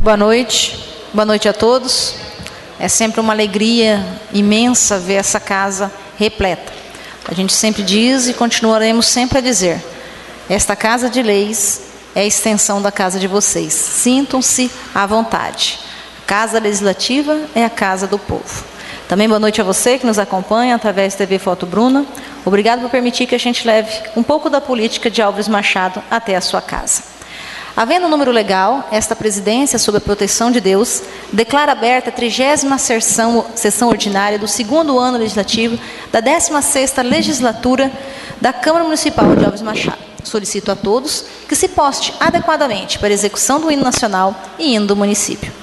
Boa noite a todos. É sempre uma alegria imensa ver essa casa repleta. A gente sempre diz e continuaremos sempre a dizer: esta Casa de Leis é a extensão da casa de vocês. Sintam-se à vontade. A Casa Legislativa é a casa do povo. Também boa noite a você que nos acompanha através da TV Foto Bruna. Obrigado por permitir que a gente leve um pouco da política de Álvares Machado até a sua casa. Havendo um número legal, esta presidência, sob a proteção de Deus, declara aberta a 30ª sessão ordinária do 2º ano legislativo da 16ª legislatura da Câmara Municipal de Álvares Machado. Solicito a todos que se poste adequadamente para a execução do hino nacional e hino do município.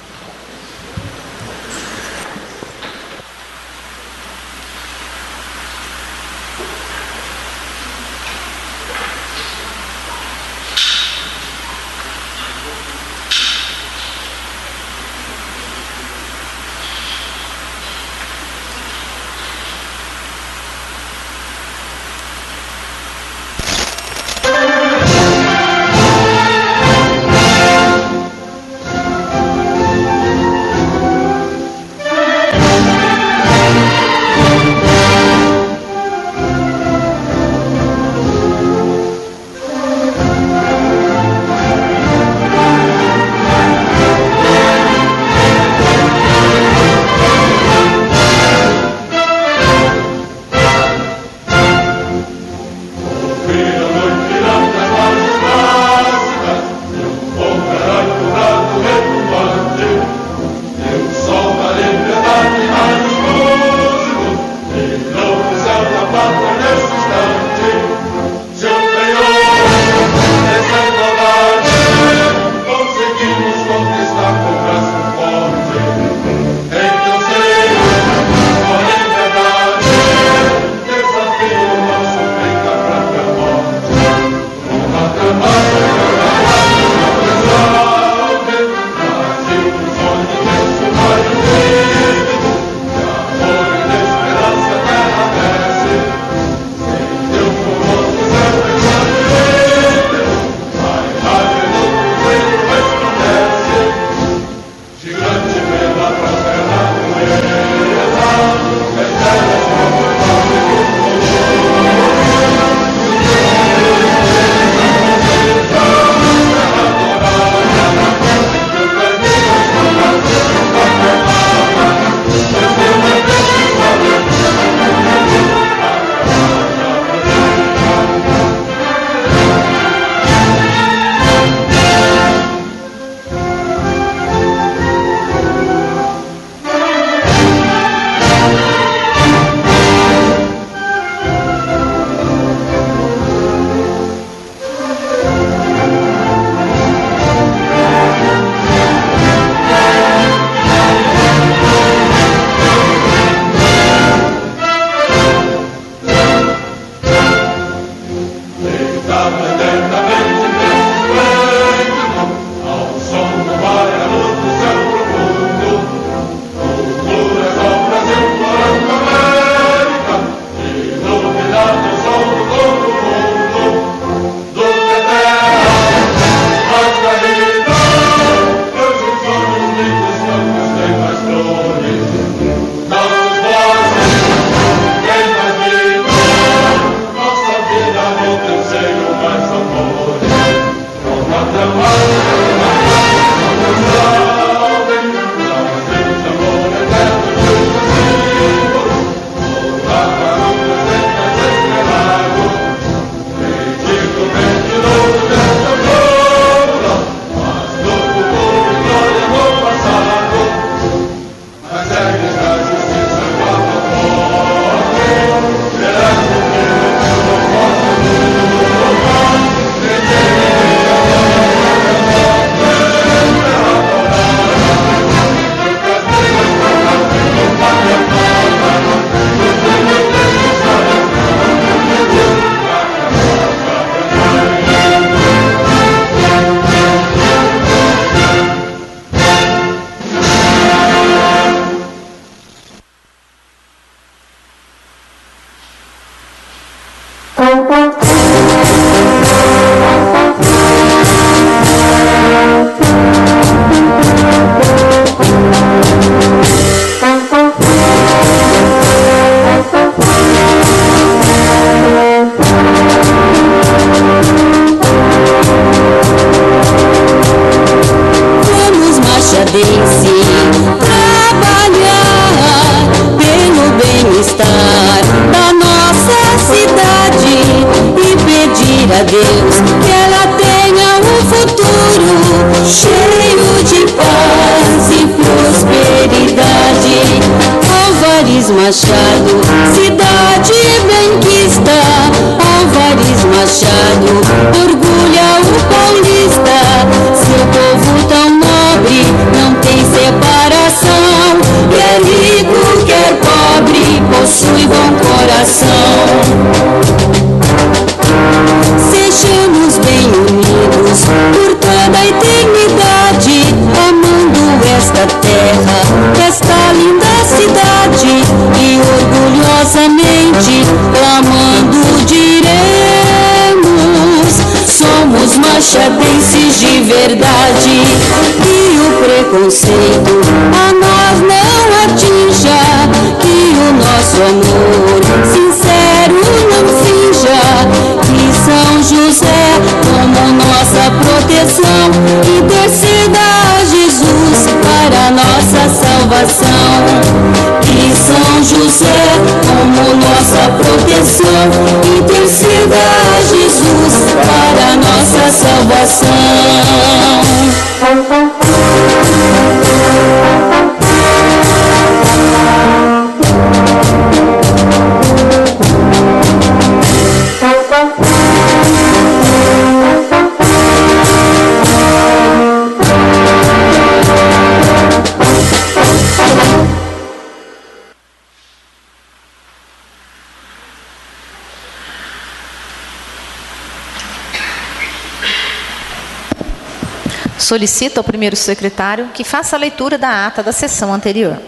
cheio de paz e prosperidade. Álvares Machado, cidade benquista. Álvares Machado, orgulha o paulista. Seu povo tão nobre, não tem separação. Quer rico, quer pobre, possui bom coração. Sejamos bem unidos por toda a eternidade, amando esta terra, esta linda cidade, e orgulhosamente clamando diremos: somos machadenses de verdade. Que o preconceito a nós não atinja, que o nosso amor sincero não finja. Que São José, como nossa proteção, interceda a Jesus para nossa salvação. Que São José, como nossa proteção, interceda a Jesus para nossa salvação. Solicito ao primeiro secretário que faça a leitura da ata da sessão anterior.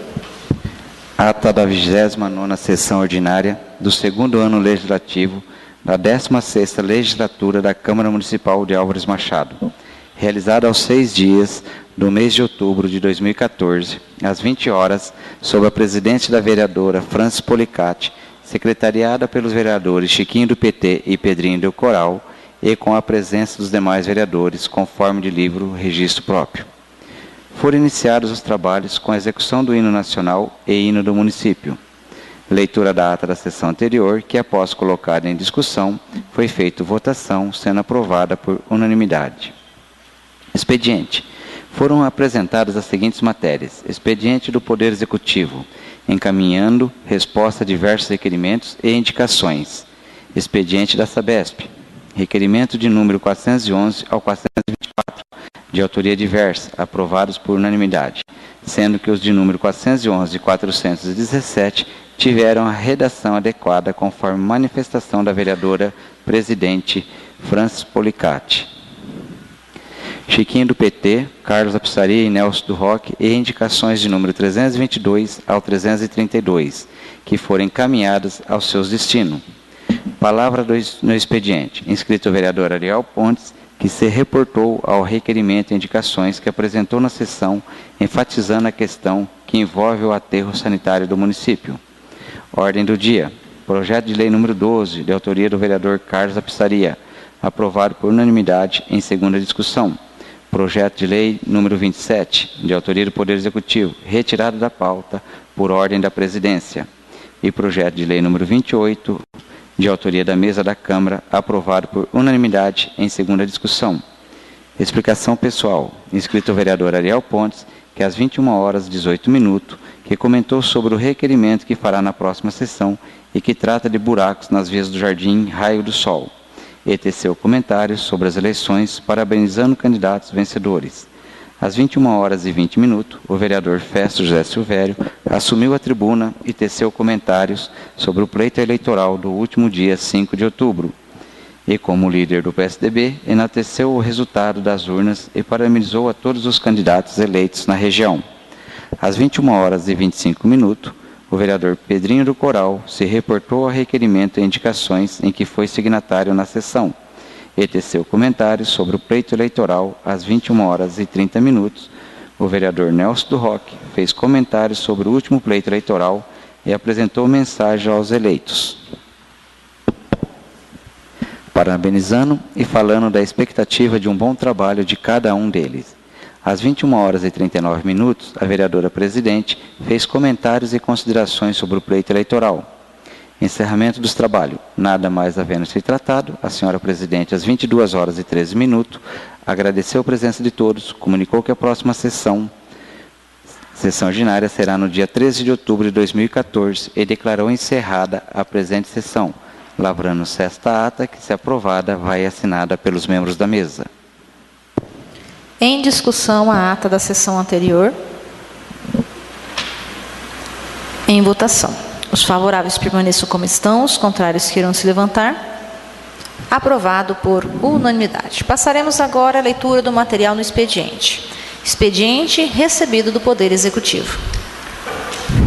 Ata da 29ª sessão ordinária do 2º ano legislativo da 16ª legislatura da Câmara Municipal de Álvares Machado, realizada aos 6 dias do mês de outubro de 2014, às 20 horas, sob a presidência da vereadora Francis Policati, secretariada pelos vereadores Chiquinho do PT e Pedrinho do Coral, e com a presença dos demais vereadores, conforme de livro registro próprio. Foram iniciados os trabalhos com a execução do hino nacional e hino do município. Leitura da ata da sessão anterior, que após colocada em discussão, foi feita votação, sendo aprovada por unanimidade. Expediente. Foram apresentadas as seguintes matérias. Expediente do Poder Executivo, encaminhando resposta a diversos requerimentos e indicações. Expediente da Sabesp. Requerimento de número 411 ao 424, de autoria diversa, aprovados por unanimidade, sendo que os de número 411 e 417 tiveram a redação adequada conforme manifestação da vereadora presidente Francis Policati. Chiquinho do PT, Carlos da Pizzaria e Nelson do Roque, e indicações de número 322 ao 332, que foram encaminhadas aos seus destinos. Palavra no expediente. Inscrito o vereador Ariel Pontes, que se reportou ao requerimento e indicações que apresentou na sessão, enfatizando a questão que envolve o aterro sanitário do município. Ordem do dia. Projeto de lei número 12, de autoria do vereador Carlos da Pizzaria, aprovado por unanimidade em segunda discussão. Projeto de lei número 27, de autoria do Poder Executivo, retirado da pauta por ordem da presidência. E projeto de lei número 28, de autoria da mesa da Câmara, aprovado por unanimidade em segunda discussão. Explicação pessoal. Inscrito o vereador Ariel Pontes, que às 21h18, que comentou sobre o requerimento que fará na próxima sessão e que trata de buracos nas vias do Jardim Raio do Sol. E teceu comentários sobre as eleições, parabenizando candidatos vencedores. Às 21h20, o vereador Festo José Silvério assumiu a tribuna e teceu comentários sobre o pleito eleitoral do último dia 5 de outubro. E, como líder do PSDB, enalteceu o resultado das urnas e parabenizou a todos os candidatos eleitos na região. Às 21h25, o vereador Pedrinho do Coral se reportou ao requerimento e indicações em que foi signatário na sessão. E teceu comentários sobre o pleito eleitoral às 21h30. O vereador Nelson do Roque fez comentários sobre o último pleito eleitoral e apresentou mensagem aos eleitos, parabenizando e falando da expectativa de um bom trabalho de cada um deles. Às 21h39, a vereadora presidente fez comentários e considerações sobre o pleito eleitoral. Encerramento dos trabalhos. Nada mais havendo se tratado, a senhora presidente, às 22h13, agradeceu a presença de todos, comunicou que a próxima sessão ordinária será no dia 13 de outubro de 2014 e declarou encerrada a presente sessão, lavrando-se esta ata que, se aprovada, vai assinada pelos membros da mesa. Em discussão a ata da sessão anterior. Em votação. Os favoráveis permaneçam como estão, os contrários queiram se levantar. Aprovado por unanimidade. Passaremos agora à leitura do material no expediente. Expediente recebido do Poder Executivo.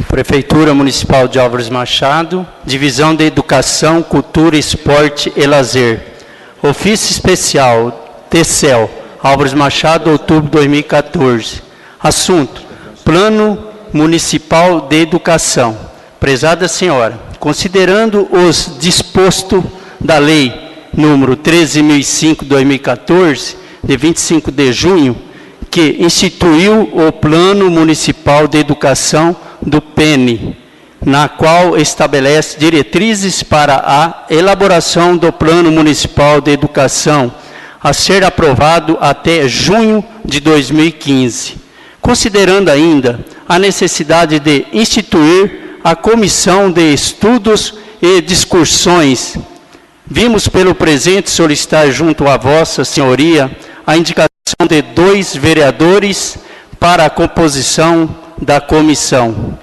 Prefeitura Municipal de Álvares Machado, Divisão de Educação, Cultura, Esporte e Lazer. Ofício Especial, TCEL, Álvares Machado, outubro de 2014. Assunto: Plano Municipal de Educação. Prezada senhora, considerando os disposto da Lei número 13.005/2014, de 25 de junho, que instituiu o Plano Municipal de Educação do PEN, na qual estabelece diretrizes para a elaboração do Plano Municipal de Educação, a ser aprovado até junho de 2015. Considerando ainda a necessidade de instituir a Comissão de Estudos e Discussões, vimos pelo presente solicitar junto a Vossa Senhoria a indicação de 2 vereadores para a composição da comissão.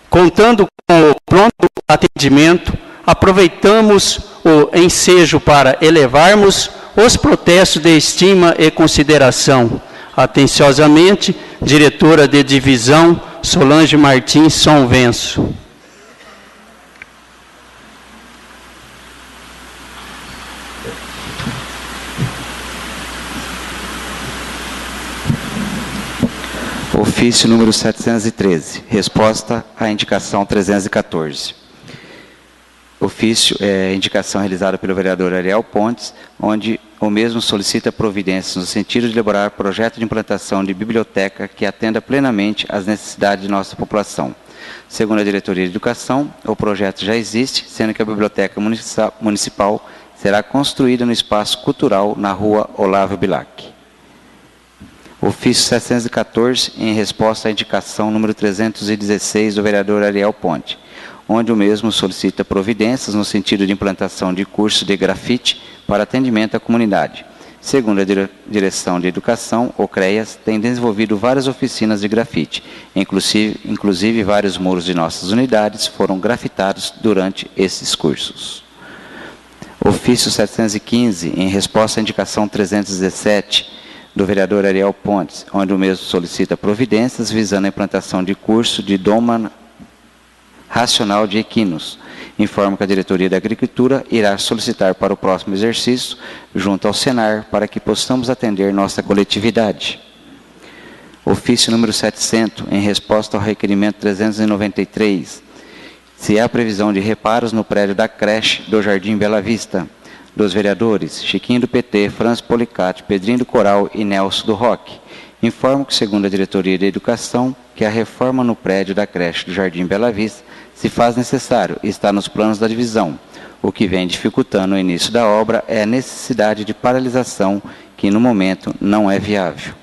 Contando com o pronto atendimento, aproveitamos o ensejo para elevarmos os protestos de estima e consideração. Atenciosamente, diretora de divisão, Solange Martins Sonvenço. Ofício número 713. Resposta à indicação 314. Ofício é indicação realizada pelo vereador Ariel Pontes, onde o mesmo solicita providências no sentido de elaborar projeto de implantação de biblioteca que atenda plenamente às necessidades de nossa população. Segundo a Diretoria de Educação, o projeto já existe, sendo que a biblioteca municipal será construída no espaço cultural na rua Olavo Bilac. Ofício 714, em resposta à indicação número 316 do vereador Ariel Ponte, onde o mesmo solicita providências no sentido de implantação de curso de grafite para atendimento à comunidade. Segundo a Direção de Educação, o CREAS tem desenvolvido várias oficinas de grafite, inclusive vários muros de nossas unidades foram grafitados durante esses cursos. Ofício 715, em resposta à indicação 317, do vereador Ariel Pontes, onde o mesmo solicita providências visando a implantação de curso de doma racional de equinos. Informo que a Diretoria da Agricultura irá solicitar para o próximo exercício, junto ao Senar, para que possamos atender nossa coletividade. Ofício número 700, em resposta ao requerimento 393, se há previsão de reparos no prédio da creche do Jardim Bela Vista, dos vereadores Chiquinho do PT, Franz Policati, Pedrinho do Coral e Nelson do Roque. Informo que, segundo a Diretoria de Educação, que a reforma no prédio da creche do Jardim Bela Vista se faz necessário e está nos planos da divisão. O que vem dificultando o início da obra é a necessidade de paralisação, que no momento não é viável.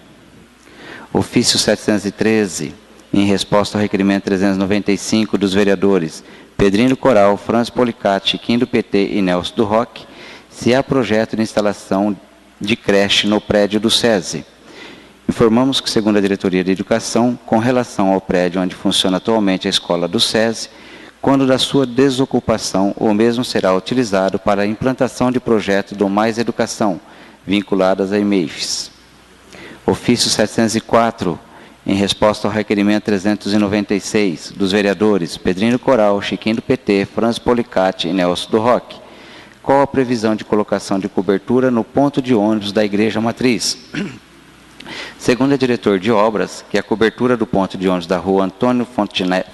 Ofício 713, em resposta ao requerimento 395 dos vereadores Pedrinho do Coral, Franz Policati, Chiquinho do PT e Nelson do Roque, se há projeto de instalação de creche no prédio do SESI. Informamos que, segundo a Diretoria de Educação, com relação ao prédio onde funciona atualmente a escola do SESI, quando da sua desocupação, o mesmo será utilizado para a implantação de projeto do Mais Educação, vinculadas a IMEIFs. Ofício 704, em resposta ao requerimento 396 dos vereadores Pedrinho do Coral, Chiquinho do PT, Franz Policati e Nelson do Roque, qual a previsão de colocação de cobertura no ponto de ônibus da Igreja Matriz? Segundo a diretor de obras, que a cobertura do ponto de ônibus da rua Antônio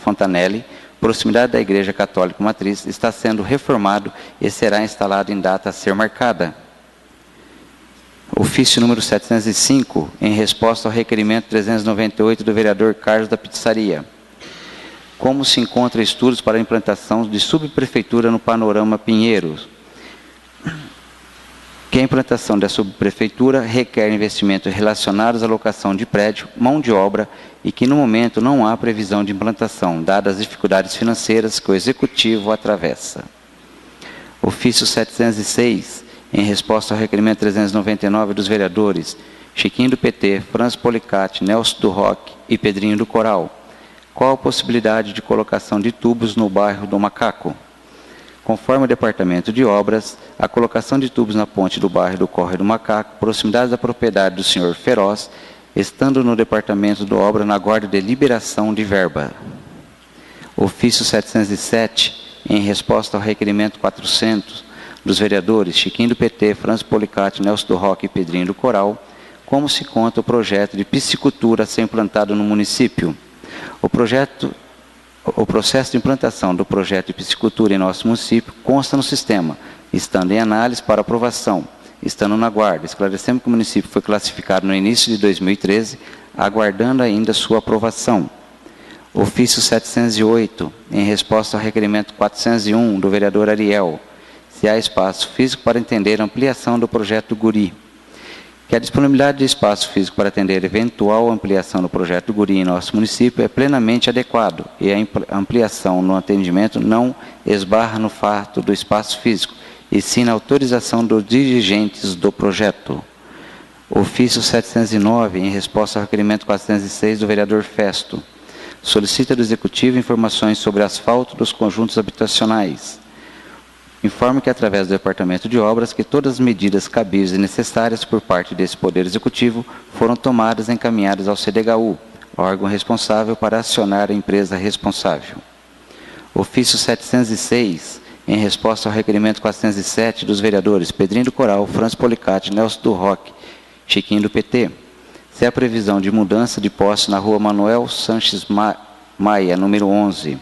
Fontanelli, proximidade da Igreja Católica Matriz, está sendo reformado e será instalado em data a ser marcada. Ofício número 705, em resposta ao requerimento 398 do vereador Carlos da Pizzaria. Como se encontra estudos para a implantação de subprefeitura no Panorama Pinheiros, que que a implantação da subprefeitura requer investimentos relacionados à locação de prédio, mão de obra e que no momento não há previsão de implantação, dadas as dificuldades financeiras que o Executivo atravessa. Ofício 706, em resposta ao requerimento 399 dos vereadores Chiquinho do PT, Franz Policati, Nelson do Roque e Pedrinho do Coral. Qual a possibilidade de colocação de tubos no bairro do Macaco? Conforme o Departamento de Obras, a colocação de tubos na ponte do bairro do Córrego do Macaco, proximidade da propriedade do senhor Feroz, estando no Departamento de Obra na guarda de liberação de verba. Ofício 707, em resposta ao requerimento 400 dos vereadores Chiquinho do PT, Franz Policati, Nelson do Roque e Pedrinho do Coral, como se conta o projeto de piscicultura a ser implantado no município. O processo de implantação do projeto de piscicultura em nosso município consta no sistema, estando em análise para aprovação, estando na guarda. Esclarecemos que o município foi classificado no início de 2013, aguardando ainda sua aprovação. Ofício 708, em resposta ao requerimento 401 do vereador Ariel, se há espaço físico para entender a ampliação do projeto Guri. Que a disponibilidade de espaço físico para atender eventual ampliação do projeto Guri em nosso município é plenamente adequado e a ampliação no atendimento não esbarra no fato do espaço físico, e sim na autorização dos dirigentes do projeto. Ofício 709, em resposta ao requerimento 406 do vereador Festo, solicita do Executivo informações sobre asfalto dos conjuntos habitacionais. Informo que, através do Departamento de Obras, que todas as medidas cabíveis e necessárias por parte desse Poder Executivo foram tomadas e encaminhadas ao CDHU, órgão responsável para acionar a empresa responsável. Ofício 706, em resposta ao requerimento 407 dos vereadores Pedrinho do Coral, Franz Policati, Nelson do Roque, Chiquinho do PT, se há previsão de mudança de posse na rua Manuel Sanches Maia, número 11.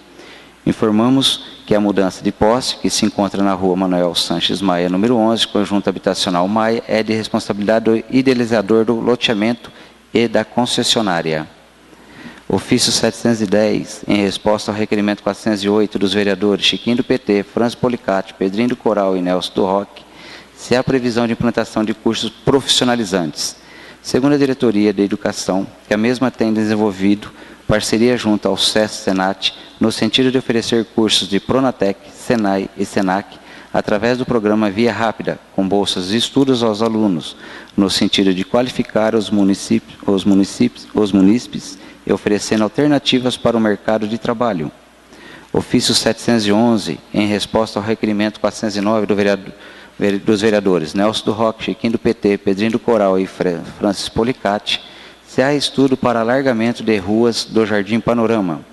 Informamos que a mudança de posse, que se encontra na rua Manuel Sanches Maia, número 11, conjunto habitacional Maia, é de responsabilidade do idealizador do loteamento e da concessionária. Ofício 710, em resposta ao requerimento 408 dos vereadores Chiquinho do PT, Franz Policati, Pedrinho do Coral e Nelson do Roque, se há previsão de implantação de cursos profissionalizantes. Segundo a Diretoria de Educação, que a mesma tem desenvolvido parceria junto ao SESC-SENAT, no sentido de oferecer cursos de Pronatec, Senai e Senac, através do programa Via Rápida, com bolsas de estudos aos alunos, no sentido de qualificar os munícipes e oferecendo alternativas para o mercado de trabalho. Ofício 711, em resposta ao requerimento 409 dos vereadores Nelson do Roque, Chiquinho do PT, Pedrinho do Coral e Francis Policati, se há estudo para alargamento de ruas do Jardim Panorama.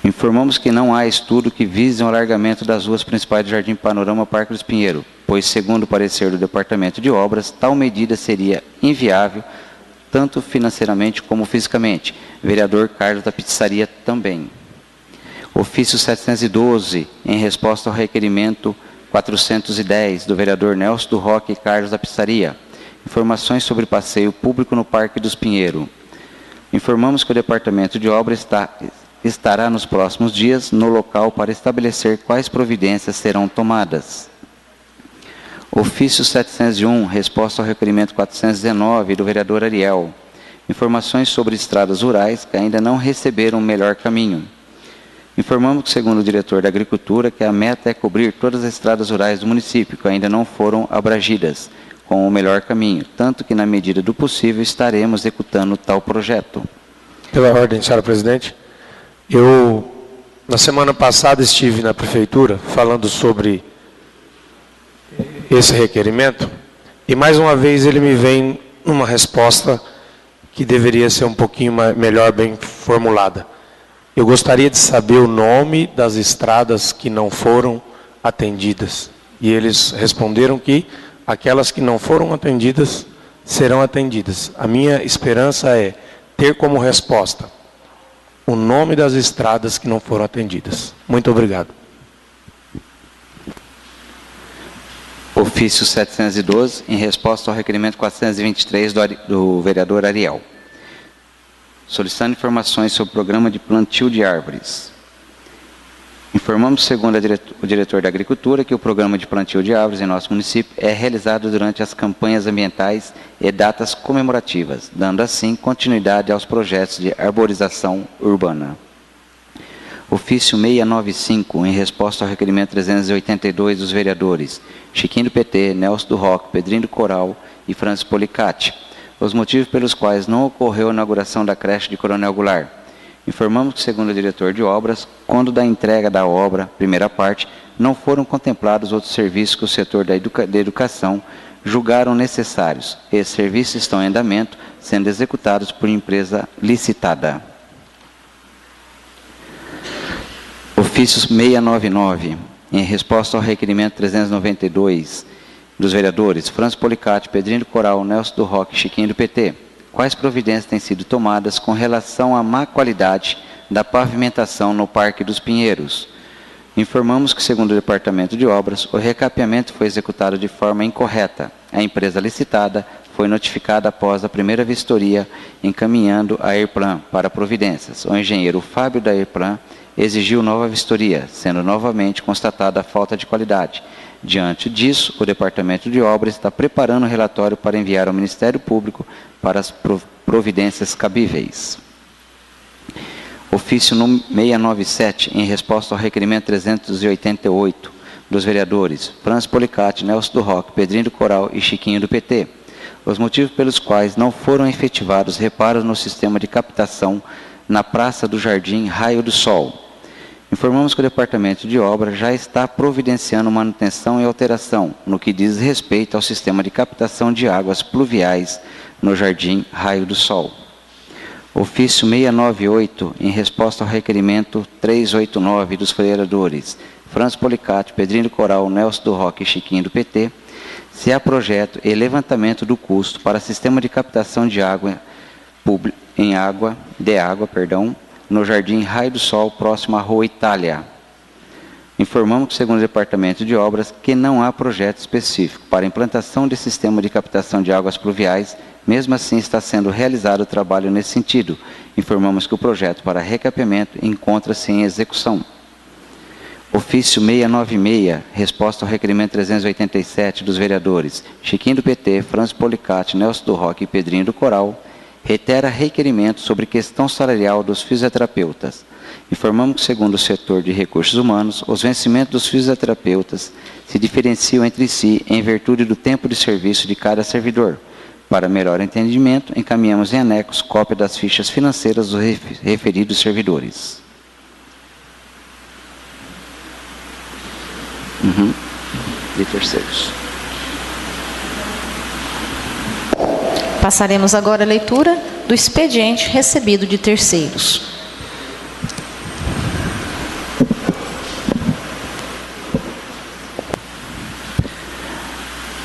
Informamos que não há estudo que vise o alargamento das ruas principais do Jardim Panorama Parque dos Pinheiros, pois, segundo o parecer do Departamento de Obras, tal medida seria inviável, tanto financeiramente como fisicamente. Vereador Carlos da Pizzaria também. Ofício 712, em resposta ao requerimento 410 do vereador Nelson do Roque e Carlos da Pizzaria. Informações sobre passeio público no Parque dos Pinheiros. Informamos que o Departamento de Obras estará nos próximos dias no local para estabelecer quais providências serão tomadas. Ofício 701, resposta ao requerimento 419 do vereador Ariel. Informações sobre estradas rurais que ainda não receberam o melhor caminho. Informamos que, segundo o diretor da Agricultura, que a meta é cobrir todas as estradas rurais do município que ainda não foram abrangidas com o melhor caminho, tanto que, na medida do possível, estaremos executando tal projeto. Pela ordem, senhora presidente. Eu, na semana passada, estive na prefeitura falando sobre esse requerimento e, mais uma vez, ele me vem numa resposta que deveria ser um pouquinho melhor, bem formulada. Eu gostaria de saber o nome das estradas que não foram atendidas. E eles responderam que aquelas que não foram atendidas serão atendidas. A minha esperança é ter como resposta o nome das estradas que não foram atendidas. Muito obrigado. Ofício 712, em resposta ao requerimento 423 do vereador Ariel. Solicitando informações sobre o programa de plantio de árvores. Informamos, segundo o diretor da Agricultura, que o programa de plantio de árvores em nosso município é realizado durante as campanhas ambientais e datas comemorativas, dando assim continuidade aos projetos de arborização urbana. Ofício 695, em resposta ao requerimento 382 dos vereadores Chiquinho do PT, Nelson do Roque, Pedrinho do Coral e Francis Policati, os motivos pelos quais não ocorreu a inauguração da creche de Coronel Goulart. Informamos que, segundo o diretor de obras, quando da entrega da obra, primeira parte, não foram contemplados outros serviços que o setor da educação julgaram necessários. Esses serviços estão em andamento, sendo executados por empresa licitada. Ofício 699, em resposta ao requerimento 392 dos vereadores Francis Policati, Pedrinho do Coral, Nelson do Roque e Chiquinho do PT. Quais providências têm sido tomadas com relação à má qualidade da pavimentação no Parque dos Pinheiros? Informamos que, segundo o Departamento de Obras, o recapeamento foi executado de forma incorreta. A empresa licitada foi notificada após a primeira vistoria, encaminhando a Airplan para providências. O engenheiro Fábio da Airplan exigiu nova vistoria, sendo novamente constatada a falta de qualidade. Diante disso, o Departamento de Obras está preparando um relatório para enviar ao Ministério Público para as providências cabíveis. Ofício 697, em resposta ao requerimento 388 dos vereadores Francis Policati, Nelson do Roque, Pedrinho do Coral e Chiquinho do PT. Os motivos pelos quais não foram efetivados reparos no sistema de captação na Praça do Jardim Raio do Sol. Informamos que o Departamento de Obras já está providenciando manutenção e alteração no que diz respeito ao sistema de captação de águas pluviais no Jardim Raio do Sol. Ofício 698, em resposta ao requerimento 389 dos vereadores Francis Policati, Pedrinho do Coral, Nelson do Roque e Chiquinho do PT, se há projeto e levantamento do custo para sistema de captação de água no Jardim Raio do Sol, próximo à Rua Itália. Informamos que, segundo o Departamento de Obras, que não há projeto específico para implantação de sistema de captação de águas pluviais, mesmo assim está sendo realizado o trabalho nesse sentido. Informamos que o projeto para recapeamento encontra-se em execução. Ofício 696, resposta ao requerimento 387 dos vereadores Chiquinho do PT, Francis Policati, Nelson do Roque e Pedrinho do Coral, reitera requerimento sobre questão salarial dos fisioterapeutas. Informamos que, segundo o setor de recursos humanos, os vencimentos dos fisioterapeutas se diferenciam entre si em virtude do tempo de serviço de cada servidor. Para melhor entendimento, encaminhamos em anexo cópia das fichas financeiras dos referidos servidores. De terceiros. Passaremos agora a leitura do expediente recebido de terceiros.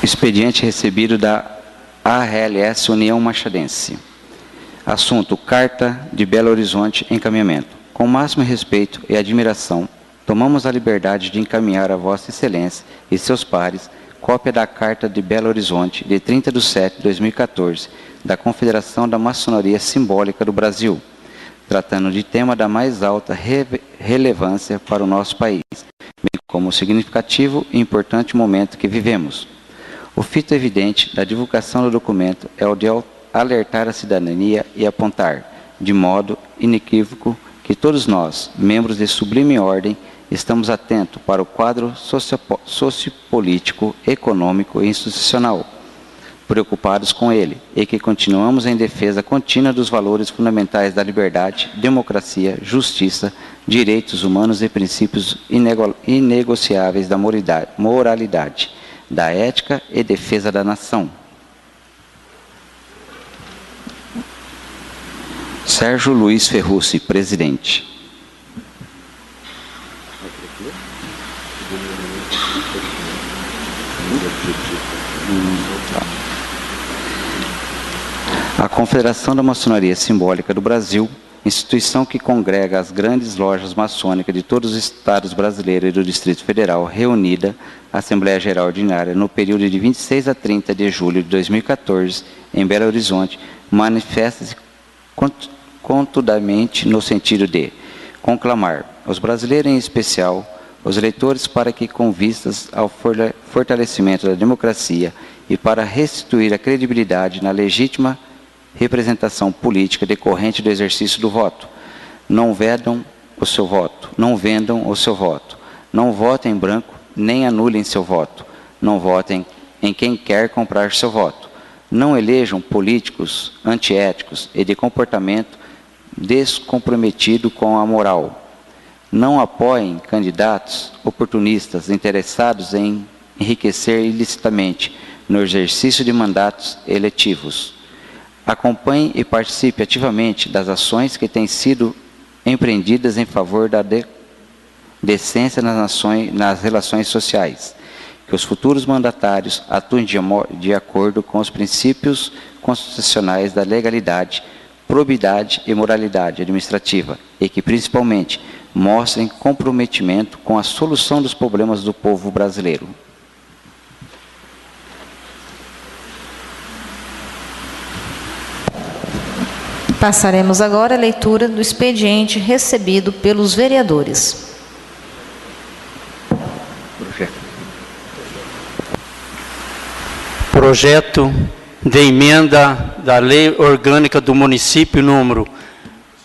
Expediente recebido da ALS União Machadense. Assunto: Carta de Belo Horizonte, encaminhamento. Com o máximo respeito e admiração, tomamos a liberdade de encaminhar a Vossa Excelência e seus pares cópia da Carta de Belo Horizonte, de 30 de setembro de 2014, da Confederação da Maçonaria Simbólica do Brasil, tratando de tema da mais alta relevância para o nosso país, bem como o significativo e importante momento que vivemos. O fito evidente da divulgação do documento é o de alertar a cidadania e apontar, de modo inequívoco, que todos nós, membros de sublime ordem, estamos atentos para o quadro sociopolítico, econômico e institucional, preocupados com ele, e que continuamos em defesa contínua dos valores fundamentais da liberdade, democracia, justiça, direitos humanos e princípios inegociáveis da moralidade, da ética e defesa da nação. Sérgio Luiz Ferrucci, presidente. A Confederação da Maçonaria Simbólica do Brasil, instituição que congrega as grandes lojas maçônicas de todos os estados brasileiros e do Distrito Federal, reunida à Assembleia Geral Ordinária no período de 26 a 30 de julho de 2014, em Belo Horizonte, manifesta-se contundamente no sentido de conclamar os brasileiros em especial, os eleitores, para que, com vistas ao fortalecimento da democracia e para restituir a credibilidade na legítima representação política decorrente do exercício do voto, não vendam o seu voto, não votem em branco, nem anulem seu voto, não votem em quem quer comprar seu voto, não elejam políticos antiéticos e de comportamento descomprometido com a moral, não apoiem candidatos oportunistas interessados em enriquecer ilicitamente no exercício de mandatos eletivos. Acompanhe e participe ativamente das ações que têm sido empreendidas em favor da decência nas relações sociais. Que os futuros mandatários atuem de acordo com os princípios constitucionais da legalidade, probidade e moralidade administrativa e que, principalmente, mostrem comprometimento com a solução dos problemas do povo brasileiro. Passaremos agora à leitura do expediente recebido pelos vereadores. Projeto de emenda da Lei Orgânica do Município número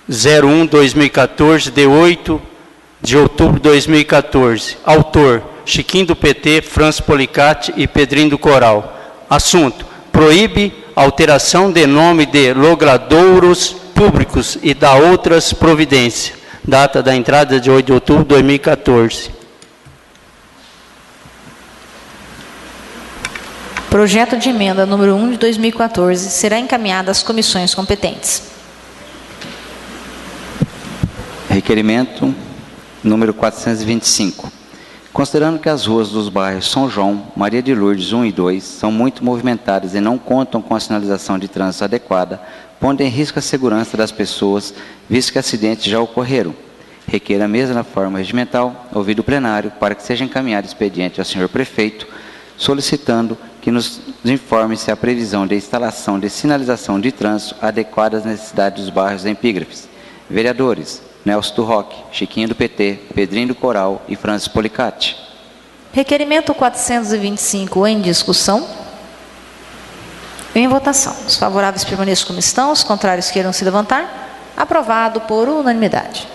01/2014, de 8 de outubro de 2014. Autor: Chiquinho do PT, Franz Policati e Pedrinho do Coral. Assunto: proíbe alteração de nome de logradouros públicos e da outras providências. Data da entrada de 8 de outubro de 2014. Projeto de emenda número 1 de 2014 será encaminhado às comissões competentes. Requerimento número 425. Considerando que as ruas dos bairros São João, Maria de Lourdes 1 e 2 são muito movimentadas e não contam com a sinalização de trânsito adequada, pondo em risco a segurança das pessoas, visto que acidentes já ocorreram. Requer a mesa na forma regimental, ouvido o plenário, para que seja encaminhado expediente ao senhor prefeito, solicitando que nos informe se há previsão de instalação de sinalização de trânsito adequada às necessidades dos bairros em epígrafes. Vereadores: Nelson do Roque, Chiquinho do PT, Pedrinho do Coral e Francis Policati. Requerimento 425 em discussão. Em votação. Os favoráveis permaneçam como estão, os contrários queiram se levantar. Aprovado por unanimidade.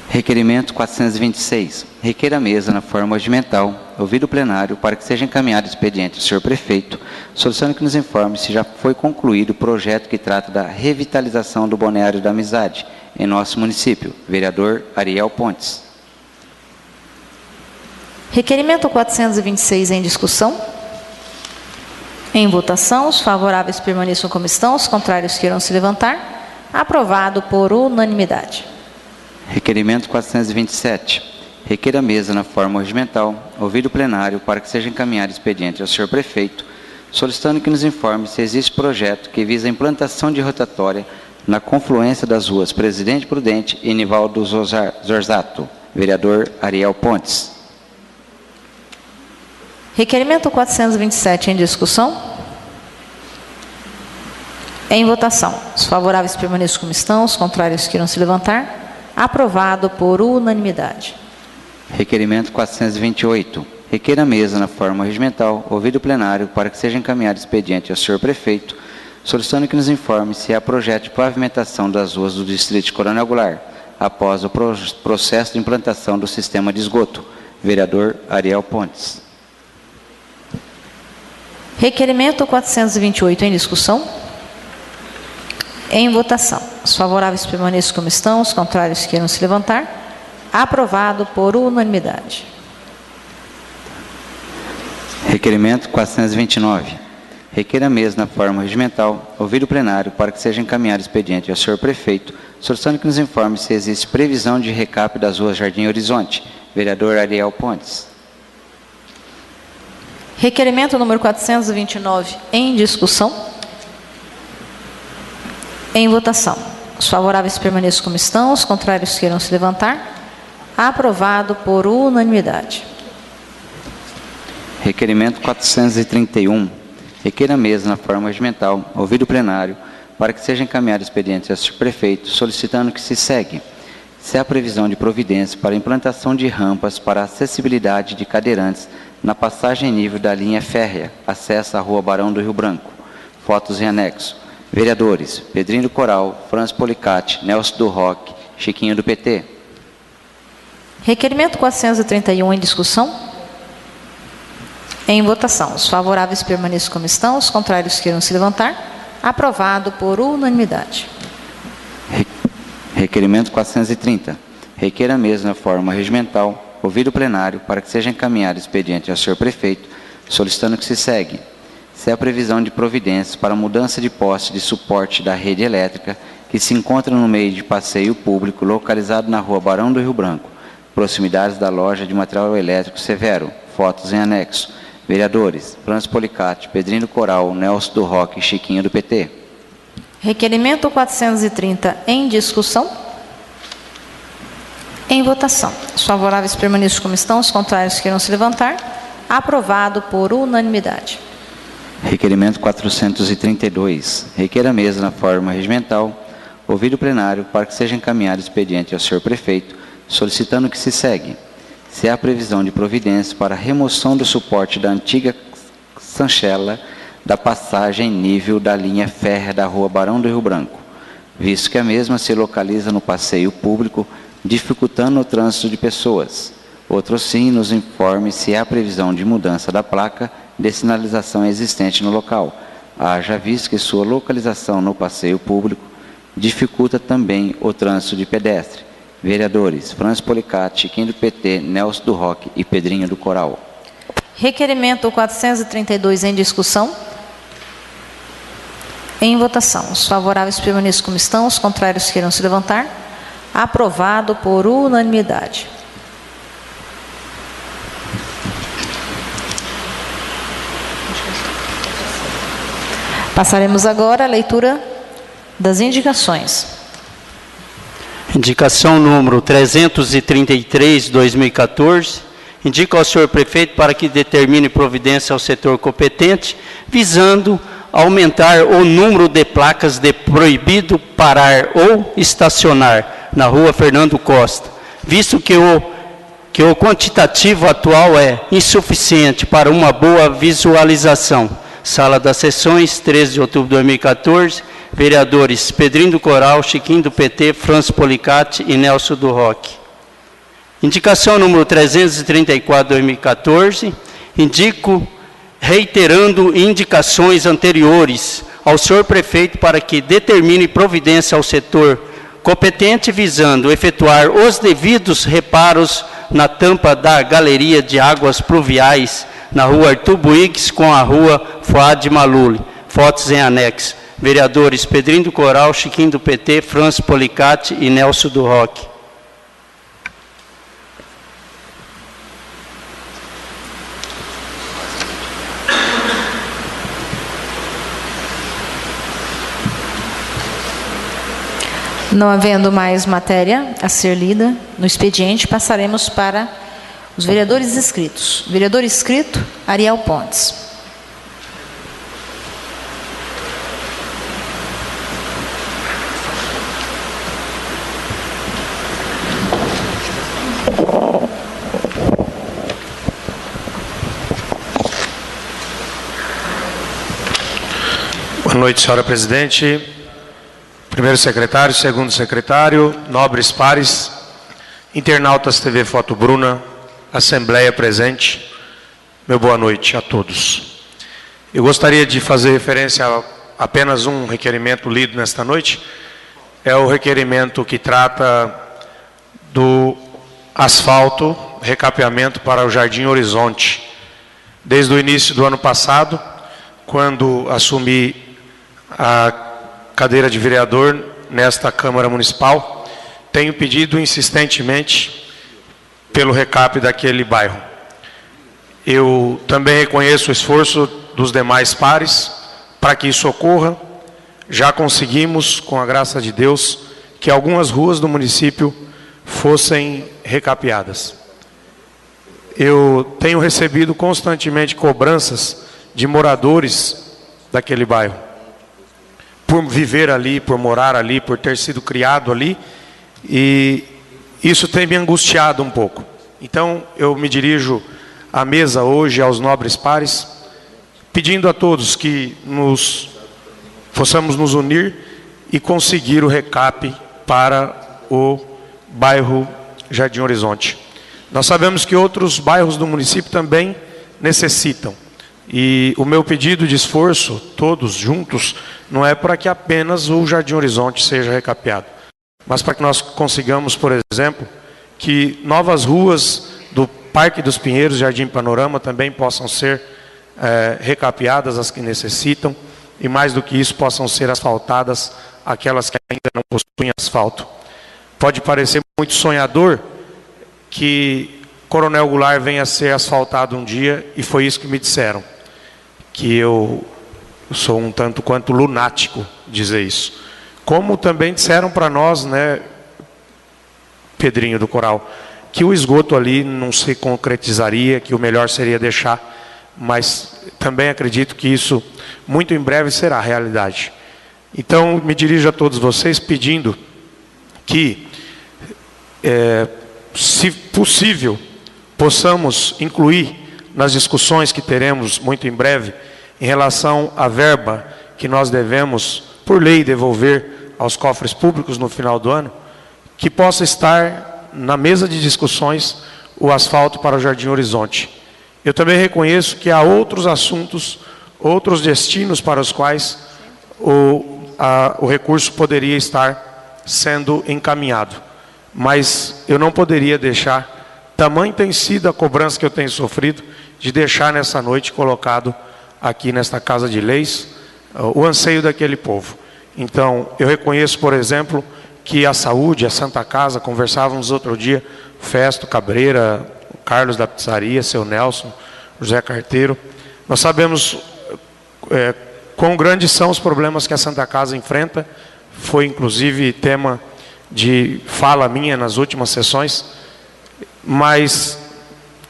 Requerimento 426. Requer a mesa na forma regimental, ouvido o plenário, para que seja encaminhado expediente ao senhor prefeito, solicitando que nos informe se já foi concluído o projeto que trata da revitalização do Balneário da Amizade em nosso município. Vereador Ariel Pontes. Requerimento 426 em discussão. Em votação, os favoráveis permaneçam como estão, os contrários queiram se levantar. Aprovado por unanimidade. Requerimento 427. Requer a mesa na forma regimental, ouvido o plenário, para que seja encaminhado expediente ao senhor prefeito, solicitando que nos informe se existe projeto que visa a implantação de rotatória na confluência das ruas Presidente Prudente e Nivaldo Zorzato. Vereador Ariel Pontes. Requerimento 427 em discussão. Em votação. Os favoráveis permaneçam como estão, os contrários queiram se levantar. Aprovado por unanimidade. Requerimento 428. Requer a mesa na forma regimental, ouvido o plenário, para que seja encaminhado expediente ao senhor prefeito, solicitando que nos informe se há projeto de pavimentação das ruas do distrito de Coronel Goulart, após o processo de implantação do sistema de esgoto. Vereador Ariel Pontes. Requerimento 428 em discussão. Em votação. Os favoráveis permaneçam como estão, os contrários queiram se levantar. Aprovado por unanimidade. Requerimento 429. Requer a mesa na forma regimental, ouvido o plenário, para que seja encaminhado expediente ao senhor prefeito, solicitando que nos informe se existe previsão de recap das ruas Jardim Horizonte. Vereador Ariel Pontes. Requerimento número 429 em discussão. Em votação. Os favoráveis permaneçam como estão, os contrários queiram se levantar. Aprovado por unanimidade. Requerimento 431. Requer a mesa na forma regimental, ouvido o plenário, para que seja encaminhado expediente ao senhor prefeito, solicitando que se se há previsão de providências para a implantação de rampas para acessibilidade de cadeirantes na passagem em nível da linha férrea, acesso à Rua Barão do Rio Branco. Fotos em anexo. Vereadores: Pedrinho do Coral, Franz Policati, Nelson do Roque, Chiquinho do PT. Requerimento 431 em discussão. Em votação. Os favoráveis permaneçam como estão, os contrários queiram se levantar. Aprovado por unanimidade. Requerimento 430. Requer a mesma forma regimental, ouvido o plenário, para que seja encaminhado expediente ao senhor prefeito, solicitando que se segue: se há previsão de providências para mudança de poste de suporte da rede elétrica que se encontra no meio de passeio público localizado na Rua Barão do Rio Branco, proximidades da loja de material elétrico Severo. Fotos em anexo. Vereadores: Franz Policati, Pedrinho do Coral, Nelson do Roque e Chiquinho do PT. Requerimento 430 em discussão. Em votação. Os favoráveis permaneçam como estão, os contrários queiram se levantar. Aprovado por unanimidade. Requerimento 432. Requer a mesa na forma regimental, ouvido o plenário, para que seja encaminhado expediente ao senhor prefeito, solicitando que se segue: se há previsão de providências para a remoção do suporte da antiga sanchela da passagem nível da linha férrea da Rua Barão do Rio Branco, visto que a mesma se localiza no passeio público, dificultando o trânsito de pessoas. Outro sim, nos informe se há previsão de mudança da placa de sinalização existente no local, haja visto que sua localização no passeio público dificulta também o trânsito de pedestre. Vereadores: Franz Policati, Chiquinho do PT, Nelson do Roque e Pedrinho do Coral. Requerimento 432 em discussão. Em votação. Os favoráveis permaneçam como estão, os contrários queiram se levantar. Aprovado por unanimidade. Passaremos agora à leitura das indicações. Indicação número 333, 2014. Indica ao senhor prefeito para que determine providência ao setor competente, visando aumentar o número de placas de proibido parar ou estacionar na Rua Fernando Costa, visto que o quantitativo atual é insuficiente para uma boa visualização. Sala das Sessões, 13 de outubro de 2014, vereadores Pedrinho do Coral, Chiquinho do PT, Franz Policati e Nelson do Roque. Indicação número 334, 2014, indico, reiterando indicações anteriores ao senhor prefeito para que determine providência ao setor competente, visando efetuar os devidos reparos na tampa da galeria de águas pluviais na Rua Arthur Buix com a Rua Fuad Maluli. Fotos em anexo. Vereadores Pedrinho do Coral, Chiquinho do PT, Franz Policati e Nelson do Roque. Não havendo mais matéria a ser lida no expediente, passaremos para os vereadores inscritos. Vereador inscrito, Ariel Pontes. Boa noite, senhora presidente. Primeiro secretário, segundo secretário, nobres pares, internautas TV Foto Bruna, assembleia presente, meu boa noite a todos. Eu gostaria de fazer referência a apenas um requerimento lido nesta noite. É o requerimento que trata do asfalto, recapeamento para o Jardim Horizonte. Desde o início do ano passado, quando assumi a cadeira de vereador nesta Câmara Municipal, tenho pedido insistentemente pelo recap daquele bairro. Eu também reconheço o esforço dos demais pares para que isso ocorra. Já conseguimos, com a graça de Deus, que algumas ruas do município fossem recapeadas. Eu tenho recebido constantemente cobranças de moradores daquele bairro, por viver ali, por morar ali, por ter sido criado ali, e isso tem me angustiado um pouco. Então, eu me dirijo à mesa hoje, aos nobres pares, pedindo a todos que possamos nos unir e conseguir o recap para o bairro Jardim Horizonte. Nós sabemos que outros bairros do município também necessitam. E o meu pedido de esforço, todos juntos, não é para que apenas o Jardim Horizonte seja recapeado, mas para que nós consigamos, por exemplo, que novas ruas do Parque dos Pinheiros, Jardim Panorama, também possam ser recapeadas, as que necessitam, e mais do que isso, possam ser asfaltadas aquelas que ainda não possuem asfalto. Pode parecer muito sonhador que Coronel Goulart venha a ser asfaltado um dia, e foi isso que me disseram, que eu sou um tanto quanto lunático dizer isso. Como também disseram para nós, né, Pedrinho do Coral, que o esgoto ali não se concretizaria, que o melhor seria deixar, mas também acredito que isso muito em breve será realidade. Então, me dirijo a todos vocês pedindo que, se possível, possamos incluir nas discussões que teremos muito em breve, em relação à verba que nós devemos, por lei, devolver aos cofres públicos no final do ano, que possa estar na mesa de discussões o asfalto para o Jardim Horizonte. Eu também reconheço que há outros assuntos, outros destinos para os quais o recurso poderia estar sendo encaminhado. Mas eu não poderia deixar, tamanho tem sido a cobrança que eu tenho sofrido, de deixar nessa noite colocado aqui nesta Casa de Leis o anseio daquele povo. Então, eu reconheço, por exemplo, que a saúde, a Santa Casa, conversávamos outro dia, Festo, Cabreira, Carlos da Pizzaria, seu Nelson, José Carteiro. Nós sabemos quão grandes são os problemas que a Santa Casa enfrenta. Foi, inclusive, tema de fala minha nas últimas sessões. Mas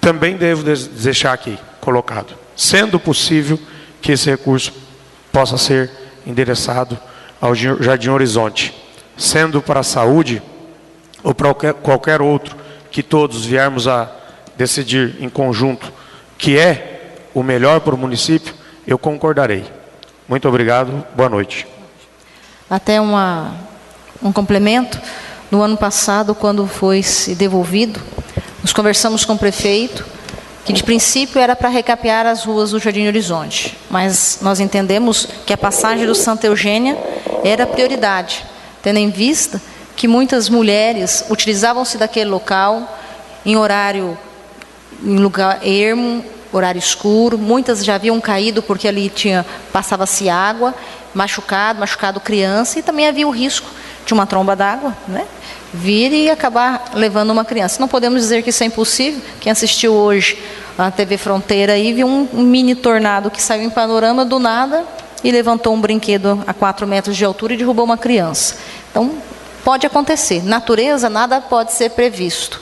também devo deixar aqui colocado, sendo possível que esse recurso possa ser endereçado ao Jardim Horizonte, sendo para a saúde ou para qualquer outro que todos viermos a decidir em conjunto que é o melhor para o município, eu concordarei. Muito obrigado, boa noite. Até um complemento. No ano passado, quando foi se devolvido, nós conversamos com o prefeito, que de princípio era para recapear as ruas do Jardim Horizonte, mas nós entendemos que a passagem do Santa Eugênia era prioridade, tendo em vista que muitas mulheres utilizavam-se daquele local em lugar ermo, horário escuro, muitas já haviam caído porque ali passava-se água, machucado criança, e também havia o risco de uma tromba d'água, né, vir e acabar levando uma criança. Não podemos dizer que isso é impossível. Quem assistiu hoje a TV Fronteira aí viu um mini tornado que saiu em Panorama do nada e levantou um brinquedo a 4 metros de altura e derrubou uma criança. Então, pode acontecer. Natureza, nada pode ser previsto.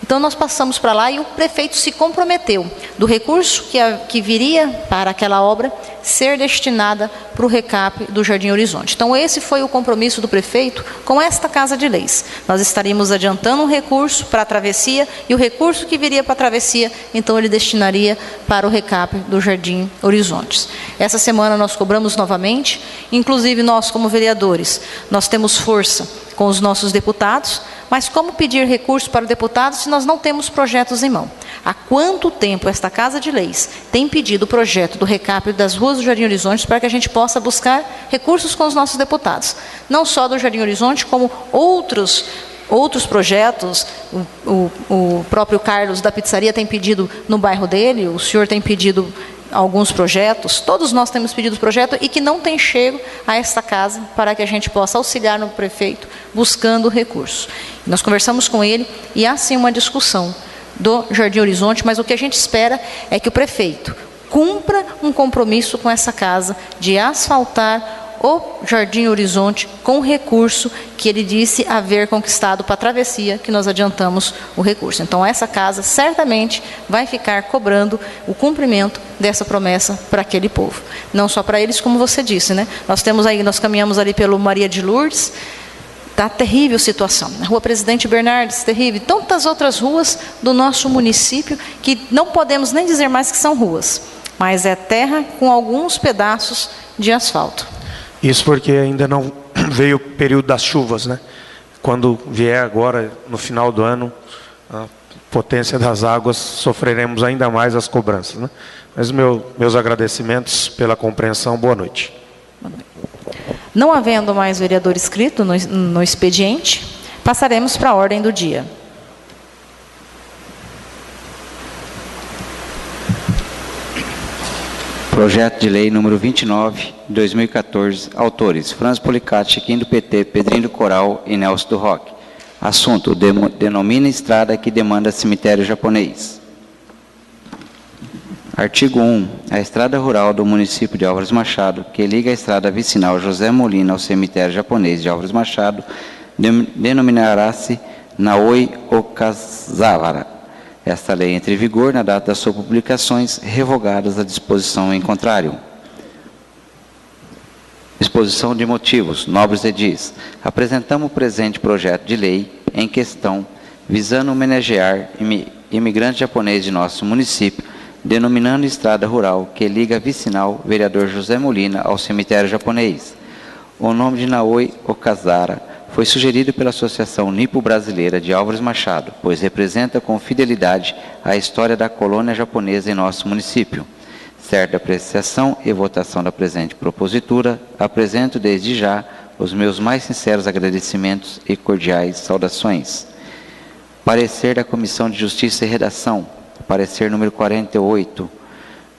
Então, nós passamos para lá e o prefeito se comprometeu do recurso que viria para aquela obra ser destinada para o recap do Jardim Horizonte. Então, esse foi o compromisso do prefeito com esta Casa de Leis. Nós estaríamos adiantando um recurso para a travessia e o recurso que viria para a travessia, então, ele destinaria para o recap do Jardim Horizonte. Essa semana nós cobramos novamente, inclusive nós, como vereadores, nós temos força com os nossos deputados, mas como pedir recurso para o deputado se nós não temos projetos em mão? Há quanto tempo esta Casa de Leis tem pedido o projeto do recap das ruas do Jardim Horizonte para que a gente possa buscar recursos com os nossos deputados? Não só do Jardim Horizonte, como outros projetos. O próprio Carlos da Pizzaria tem pedido no bairro dele, o senhor tem pedido alguns projetos, todos nós temos pedido projeto e que não tem chego a esta casa para que a gente possa auxiliar no prefeito buscando recursos. Nós conversamos com ele e há sim uma discussão do Jardim Horizonte, mas o que a gente espera é que o prefeito cumpra um compromisso com essa casa de asfaltar o Jardim Horizonte com o recurso que ele disse haver conquistado para a travessia, que nós adiantamos o recurso. Então, essa casa certamente vai ficar cobrando o cumprimento dessa promessa para aquele povo. Não só para eles, como você disse, né? Nós caminhamos ali pelo Maria de Lourdes, está terrível a situação. Na Rua Presidente Bernardes, terrível. Tantas outras ruas do nosso município que não podemos nem dizer mais que são ruas, mas é terra com alguns pedaços de asfalto. Isso porque ainda não veio o período das chuvas, né? Quando vier agora, no final do ano, a potência das águas, sofreremos ainda mais as cobranças, né? Mas meus agradecimentos pela compreensão. Boa noite. Não havendo mais vereador inscrito no expediente, passaremos para a ordem do dia. Projeto de lei número 29, 2014, autores Franz Policati, Chiquinho do PT, Pedrinho do Coral e Nelson do Roque. Assunto: denomina estrada que demanda cemitério japonês. Artigo 1. A estrada rural do município de Álvares Machado, que liga a estrada vicinal José Molina ao cemitério japonês de Álvares Machado, denominará-se Naoi Okazawara. Esta lei entra em vigor na data das suas publicações, revogadas a disposição em contrário. Exposição de motivos. Nobres edis. Apresentamos o presente projeto de lei em questão, visando homenagear imigrante japonês de nosso município, denominando estrada rural que liga a vicinal vereador José Molina ao cemitério japonês. O nome de Naoi Okazawara foi sugerido pela Associação Nipo-Brasileira de Álvares Machado, pois representa com fidelidade a história da colônia japonesa em nosso município. Certa apreciação e votação da presente propositura, apresento desde já os meus mais sinceros agradecimentos e cordiais saudações. Parecer da Comissão de Justiça e Redação. Parecer número 48.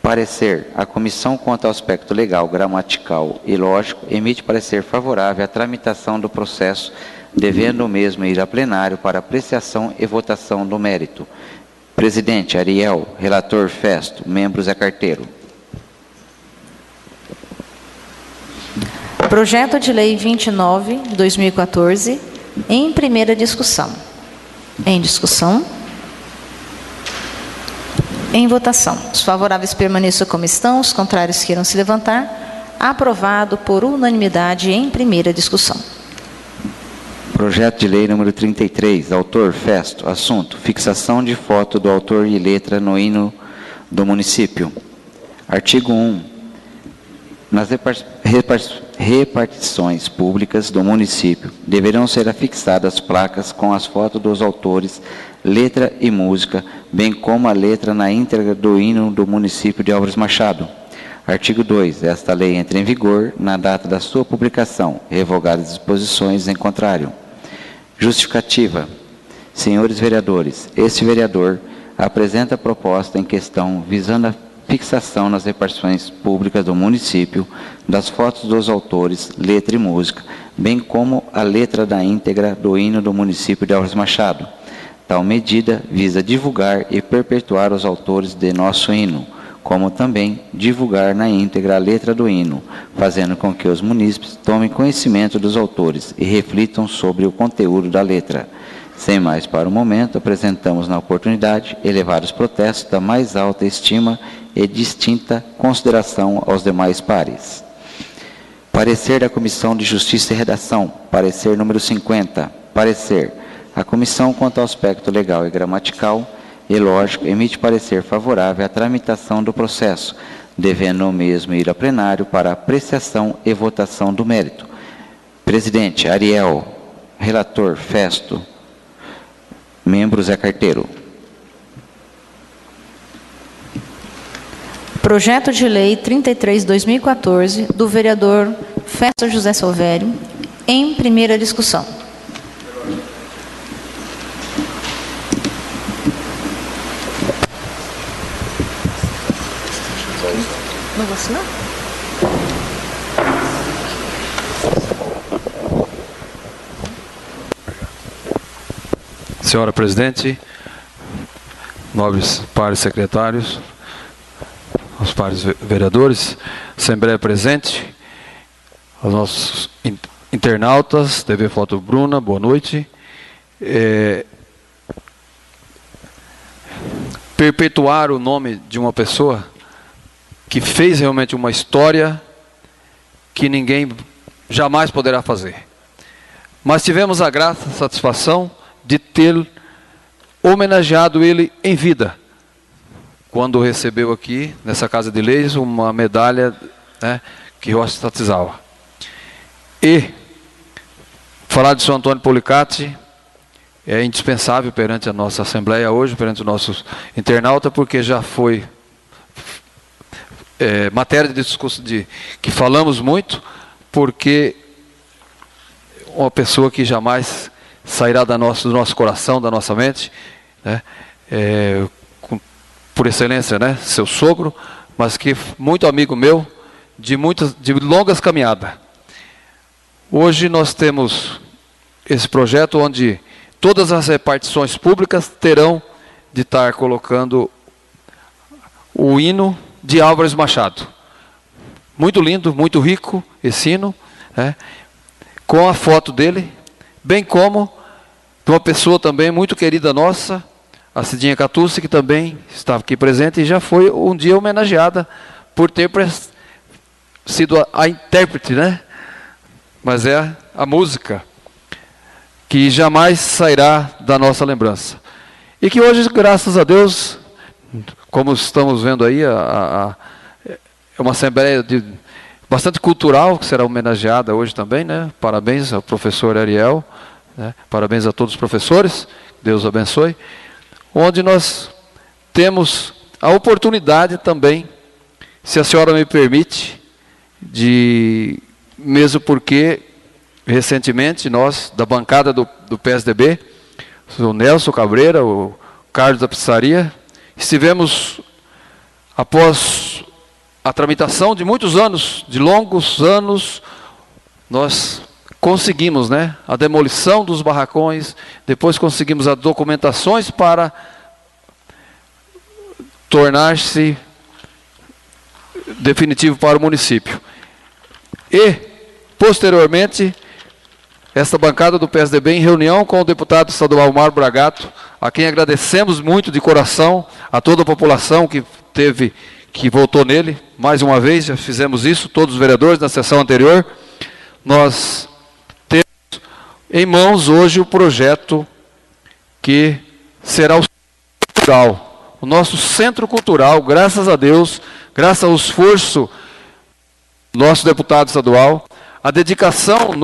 Parecer. A comissão, quanto ao aspecto legal, gramatical e lógico, emite parecer favorável à tramitação do processo, devendo o mesmo ir a plenário para apreciação e votação do mérito. Presidente Ariel, relator Festo, membros Zé Carteiro. Projeto de Lei 29, 2014, em primeira discussão. Em discussão. Em votação. Os favoráveis permaneçam como estão, os contrários queiram se levantar. Aprovado por unanimidade em primeira discussão. Projeto de lei número 33, autor Festo. Assunto: fixação de foto do autor e letra no hino do município. Artigo 1. Nas repartições públicas do município, deverão ser afixadas placas com as fotos dos autores, letra e música, bem como a letra na íntegra do hino do município de Álvares Machado. Artigo 2. Esta lei entra em vigor na data da sua publicação, revogadas as disposições em contrário. Justificativa. Senhores vereadores, este vereador apresenta a proposta em questão visando a fixação nas repartições públicas do município das fotos dos autores, letra e música, bem como a letra da íntegra do hino do município de Álvares Machado. Tal medida visa divulgar e perpetuar os autores de nosso hino, como também divulgar na íntegra a letra do hino, fazendo com que os munícipes tomem conhecimento dos autores e reflitam sobre o conteúdo da letra. Sem mais para o momento, apresentamos na oportunidade elevados protestos da mais alta estima e distinta consideração aos demais pares. Parecer da Comissão de Justiça e Redação. Parecer número 50. Parecer. A comissão, quanto ao aspecto legal e gramatical e lógico, emite parecer favorável à tramitação do processo, devendo o mesmo ir a plenário para apreciação e votação do mérito. Presidente Ariel, relator Festo, membro Zé Carteiro. Projeto de Lei 33/2014, do vereador Festo José Silvério, em primeira discussão. Não vou assinar? Senhora Presidente, nobres pares secretários, os pares vereadores, Assembleia presente, aos nossos internautas, TV Foto Bruna, boa noite. Perpetuar o nome de uma pessoa que fez realmente uma história que ninguém jamais poderá fazer. mas tivemos a grata satisfação de ter homenageado ele em vida, quando recebeu aqui, nessa Casa de Leis, uma medalha, né, que ostatizava. E falar de São Antônio Policati é indispensável perante a nossa Assembleia hoje, perante os nossos internautas, porque já foi matéria de discurso que falamos muito, porque uma pessoa que jamais sairá do nosso coração, da nossa mente, né, por excelência, né, seu sogro, mas que muito amigo meu, de longas caminhadas. Hoje nós temos esse projeto onde todas as repartições públicas terão de estar colocando o hino de Álvares Machado. Muito lindo, muito rico esse hino, né, com a foto dele, bem como de uma pessoa também muito querida nossa, a Cidinha Catucci, que também estava aqui presente e já foi um dia homenageada por ter sido a intérprete, né? Mas é a música que jamais sairá da nossa lembrança. E que hoje, graças a Deus, como estamos vendo aí, é uma assembleia bastante cultural, que será homenageada hoje também, né? Parabéns ao professor Ariel, né? Parabéns a todos os professores, Deus abençoe. Onde nós temos a oportunidade também, se a senhora me permite, mesmo porque recentemente nós, da bancada do PSDB, o Nelson Cabreira, o Carlos da Pizzaria, estivemos, após a tramitação de muitos anos, de longos anos, nós conseguimos, né, a demolição dos barracões, depois conseguimos as documentações para tornar-se definitivo para o município. E, posteriormente, esta bancada do PSDB, em reunião com o deputado estadual Mário Bragato, a quem agradecemos muito de coração, a toda a população que votou nele, mais uma vez, já fizemos isso, todos os vereadores na sessão anterior, nós em mãos hoje o projeto que será o Centro Cultural. O nosso Centro Cultural, graças a Deus, graças ao esforço do nosso deputado estadual, a dedicação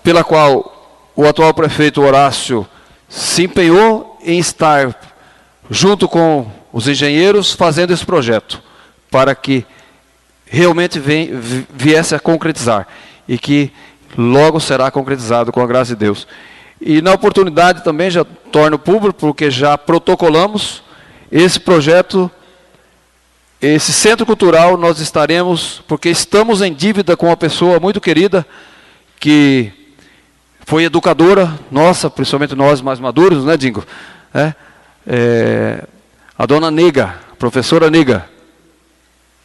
pela qual o atual prefeito Horácio se empenhou em estar junto com os engenheiros, fazendo esse projeto, para que realmente viesse a concretizar, e que logo será concretizado com a graça de Deus. E na oportunidade também já torno público, porque já protocolamos esse projeto, esse centro cultural, nós estaremos, porque estamos em dívida com uma pessoa muito querida, que foi educadora nossa, principalmente nós mais maduros, né, Dingo? A dona Nega, professora Nega,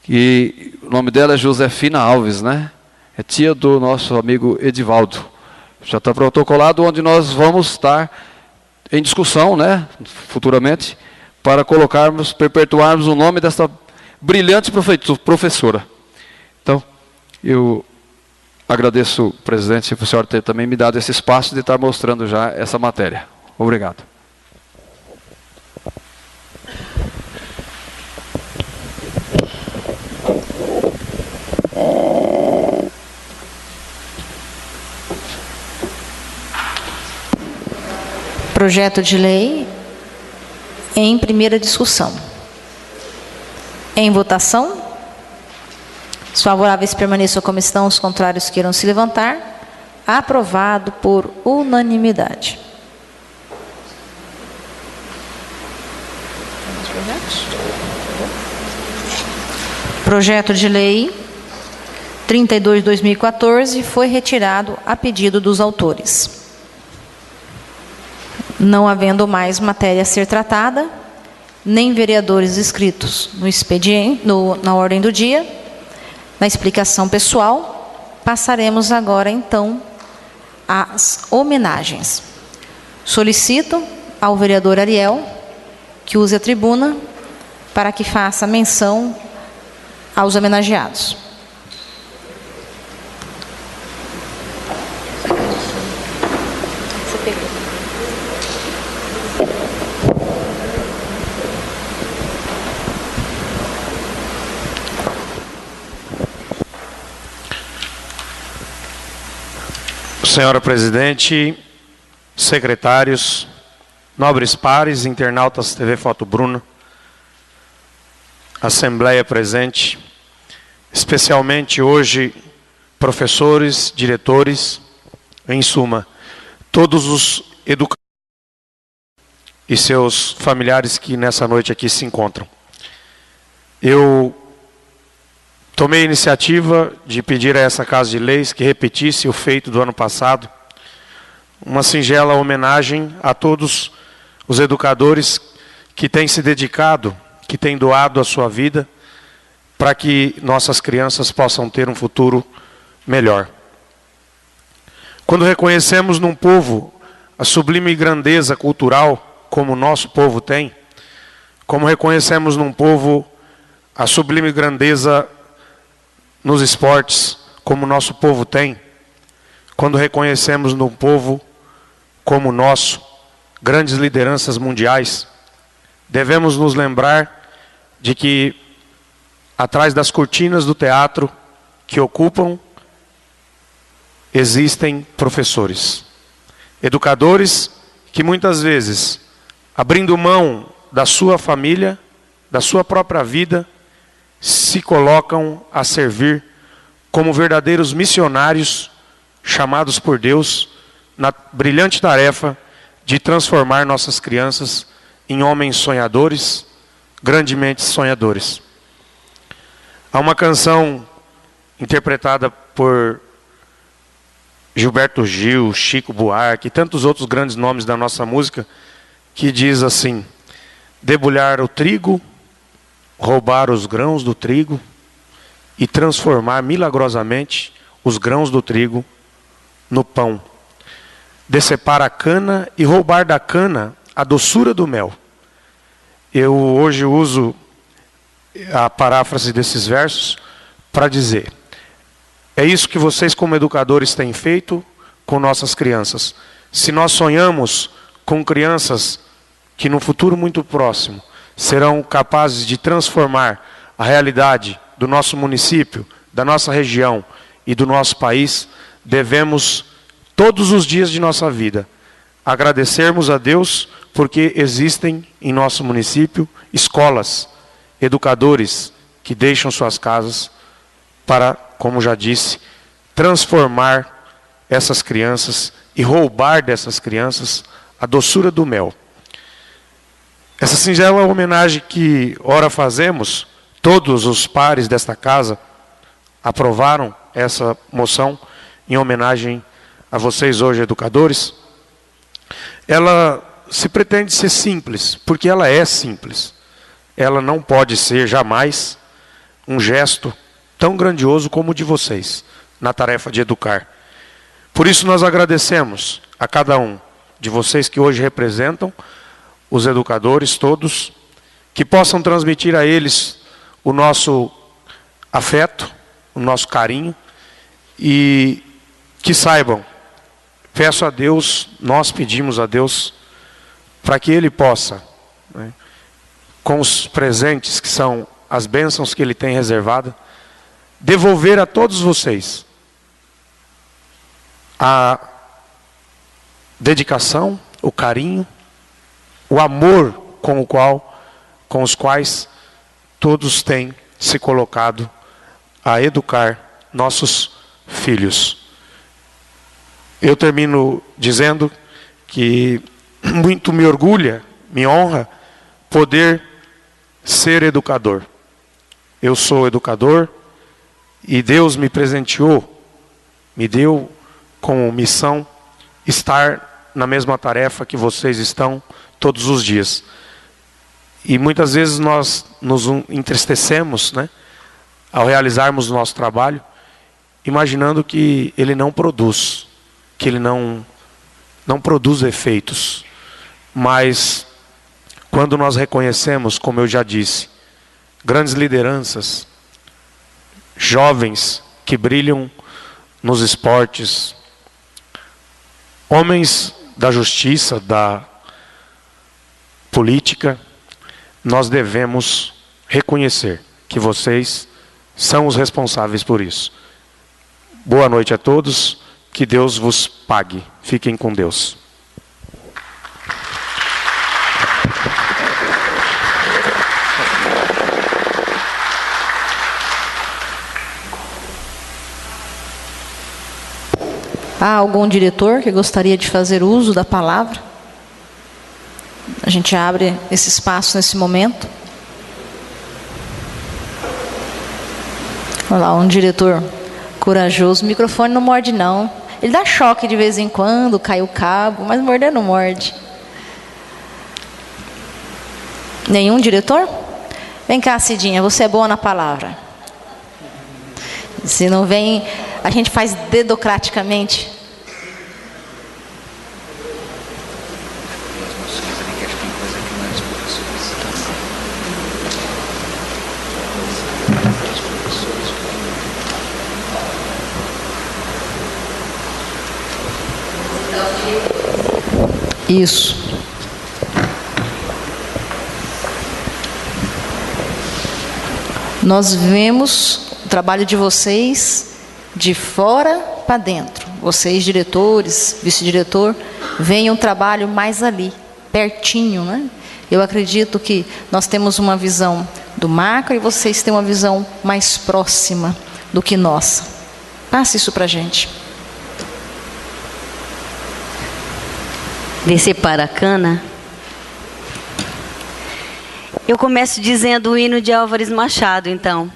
que o nome dela é Josefina Alves, né? É tia do nosso amigo Edivaldo. Já está protocolado, onde nós vamos estar em discussão, né, futuramente, para perpetuarmos o nome dessa brilhante professora. Então, eu agradeço, presidente, por o senhor ter também me dado esse espaço de estar mostrando já essa matéria. Obrigado. Projeto de lei em primeira discussão. Em votação. Os favoráveis permaneçam como estão, os contrários queiram se levantar. Aprovado por unanimidade. Projeto de lei 32/2014 foi retirado a pedido dos autores. Não havendo mais matéria a ser tratada, nem vereadores inscritos no expediente, na ordem do dia, na explicação pessoal, passaremos agora, então, às homenagens. Solicito ao vereador Ariel que use a tribuna para que faça menção aos homenageados. Senhora Presidente, secretários, nobres pares, internautas TV Foto Bruna, Assembleia presente, especialmente hoje, professores, diretores, em suma, todos os educadores e seus familiares que nessa noite aqui se encontram. Eu tomei a iniciativa de pedir a essa Casa de Leis que repetisse o feito do ano passado, uma singela homenagem a todos os educadores que têm se dedicado, que têm doado a sua vida, para que nossas crianças possam ter um futuro melhor. Quando reconhecemos num povo a sublime grandeza cultural, como o nosso povo tem, como reconhecemos num povo a sublime grandeza nos esportes, como o nosso povo tem, quando reconhecemos num povo como o nosso, grandes lideranças mundiais, devemos nos lembrar de que, atrás das cortinas do teatro que ocupam, existem professores, educadores que muitas vezes, abrindo mão da sua família, da sua própria vida, se colocam a servir como verdadeiros missionários chamados por Deus na brilhante tarefa de transformar nossas crianças em homens sonhadores, grandemente sonhadores. Há uma canção interpretada por Gilberto Gil, Chico Buarque e tantos outros grandes nomes da nossa música, que diz assim: debulhar o trigo, roubar os grãos do trigo e transformar milagrosamente os grãos do trigo no pão. Decepar a cana e roubar da cana a doçura do mel. Eu hoje uso a paráfrase desses versos para dizer: é isso que vocês como educadores têm feito com nossas crianças. Se nós sonhamos com crianças que no futuro muito próximo serão capazes de transformar a realidade do nosso município, da nossa região e do nosso país, devemos, todos os dias de nossa vida, agradecermos a Deus porque existem em nosso município escolas, educadores que deixam suas casas para, como já disse, transformar essas crianças e roubar dessas crianças a doçura do mel. Essa singela homenagem que ora fazemos, todos os pares desta casa aprovaram essa moção em homenagem a vocês hoje, educadores. Ela se pretende ser simples, porque ela é simples. Ela não pode ser jamais um gesto tão grandioso como o de vocês, na tarefa de educar. Por isso nós agradecemos a cada um de vocês que hoje representam os educadores todos, que possam transmitir a eles o nosso afeto, o nosso carinho, e que saibam, peço a Deus, nós pedimos a Deus, para que Ele possa, né, com os presentes que são as bênçãos que Ele tem reservado, devolver a todos vocês a dedicação, o carinho, o amor com os quais todos têm se colocado a educar nossos filhos. Eu termino dizendo que muito me orgulha, me honra poder ser educador. Eu sou educador e Deus me presenteou, me deu como missão estar na mesma tarefa que vocês estão todos os dias. E muitas vezes nós nos entristecemos, né, ao realizarmos o nosso trabalho, imaginando que ele não produz, que ele não produz efeitos. Mas Quando nós reconhecemos, como eu já disse, grandes lideranças, jovens que brilham nos esportes, homens da justiça, da política, nós devemos reconhecer que vocês são os responsáveis por isso. Boa noite a todos, que Deus vos pague. Fiquem com Deus. Há algum diretor que gostaria de fazer uso da palavra? A gente abre esse espaço nesse momento. Olha lá, um diretor corajoso. O microfone não morde, não. Ele dá choque de vez em quando, cai o cabo, mas morder não morde. Nenhum diretor? Vem cá, Cidinha, você é boa na palavra. Se não vem, a gente faz dedocraticamente. Isso. Nós vemos o trabalho de vocês de fora para dentro. Vocês, diretores, vice-diretor, veem um trabalho mais ali, pertinho, né? Eu acredito que nós temos uma visão do macro e vocês têm uma visão mais próxima do que nossa. Passe isso para a gente. Descer para a cana. Eu começo dizendo o hino de Álvares Machado, então.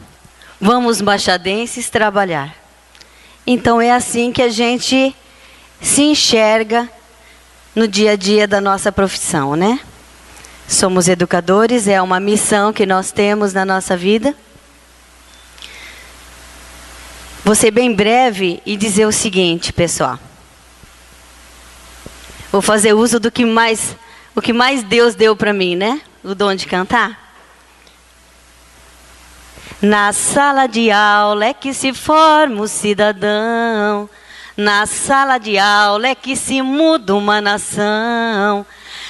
Vamos, machadenses, trabalhar. Então é assim que a gente se enxerga no dia a dia da nossa profissão, né? Somos educadores, é uma missão que nós temos na nossa vida. Vou ser bem breve e dizer o seguinte, pessoal. Vou fazer uso do que mais, o que mais Deus deu para mim, né? O dom de cantar. Na sala de aula é que se forma o cidadão. Na sala de aula é que se muda uma nação.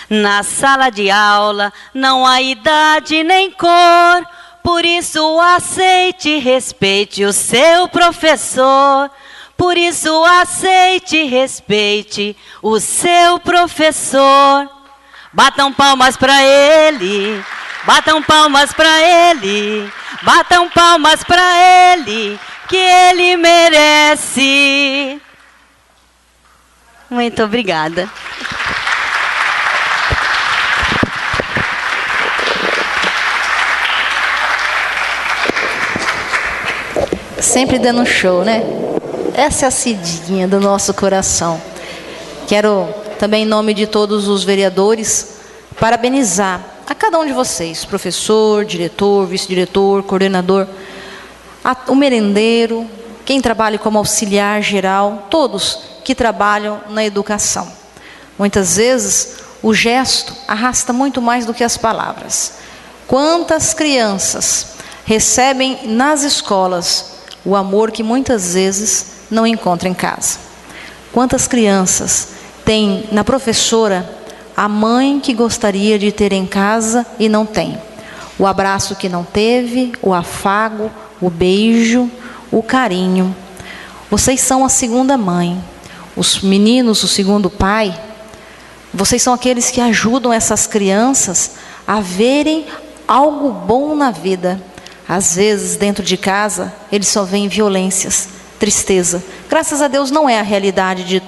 Na sala de aula não há idade nem cor. Por isso aceite e respeite o seu professor. Por isso aceite e respeite o seu professor. Batam palmas para ele, batam palmas para ele, batam palmas para ele, que ele merece. Muito obrigada. Sempre dando um show, né? Essa é a Cidinha do nosso coração. Quero também, em nome de todos os vereadores, parabenizar a cada um de vocês, professor, diretor, vice-diretor, coordenador, o merendeiro, quem trabalha como auxiliar geral, todos que trabalham na educação. Muitas vezes, o gesto arrasta muito mais do que as palavras. Quantas crianças recebem nas escolas o amor que muitas vezes não encontram em casa? Quantas crianças têm na professora a mãe que gostaria de ter em casa e não tem? O abraço que não teve, o afago, o beijo, o carinho. Vocês são a segunda mãe. Os meninos, o segundo pai. Vocês são aqueles que ajudam essas crianças a verem algo bom na vida. Às vezes, dentro de casa, eles só veem violências, tristeza. Graças a Deus não é a realidade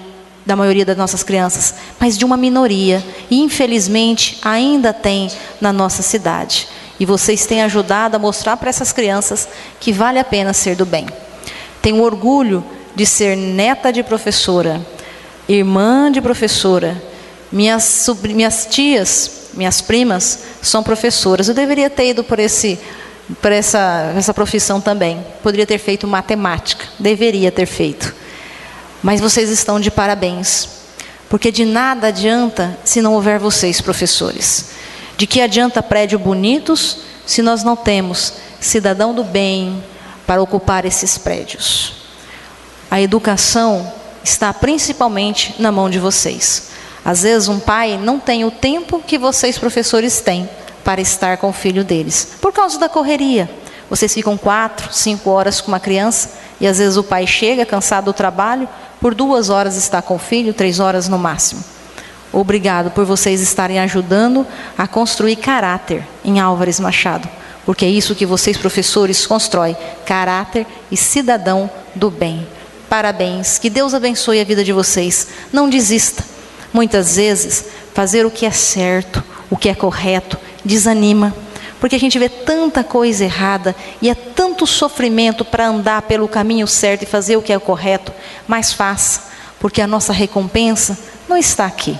da maioria das nossas crianças, mas de uma minoria. E, infelizmente, ainda tem na nossa cidade. E vocês têm ajudado a mostrar para essas crianças que vale a pena ser do bem. Tenho orgulho de ser neta de professora, irmã de professora. Minhas tias, minhas primas, são professoras. Eu deveria ter ido por essa profissão também. Poderia ter feito matemática, deveria ter feito. Mas vocês estão de parabéns, porque de nada adianta se não houver vocês, professores. De que adianta prédio bonitos se nós não temos cidadão do bem para ocupar esses prédios? A educação está principalmente na mão de vocês. Às vezes um pai não tem o tempo que vocês professores têm para estar com o filho deles, por causa da correria. Vocês ficam 4, 5 horas com uma criança e às vezes o pai chega cansado do trabalho, por 2 horas está com o filho, 3 horas no máximo. Obrigado por vocês estarem ajudando a construir caráter em Álvares Machado, porque é isso que vocês professores constroem, caráter e cidadão do bem. Parabéns, que Deus abençoe a vida de vocês. Não desista. Muitas vezes, fazer o que é certo, o que é correto, desanima. Porque a gente vê tanta coisa errada e é tanto sofrimento para andar pelo caminho certo e fazer o que é correto. Mas faça, porque a nossa recompensa não está aqui.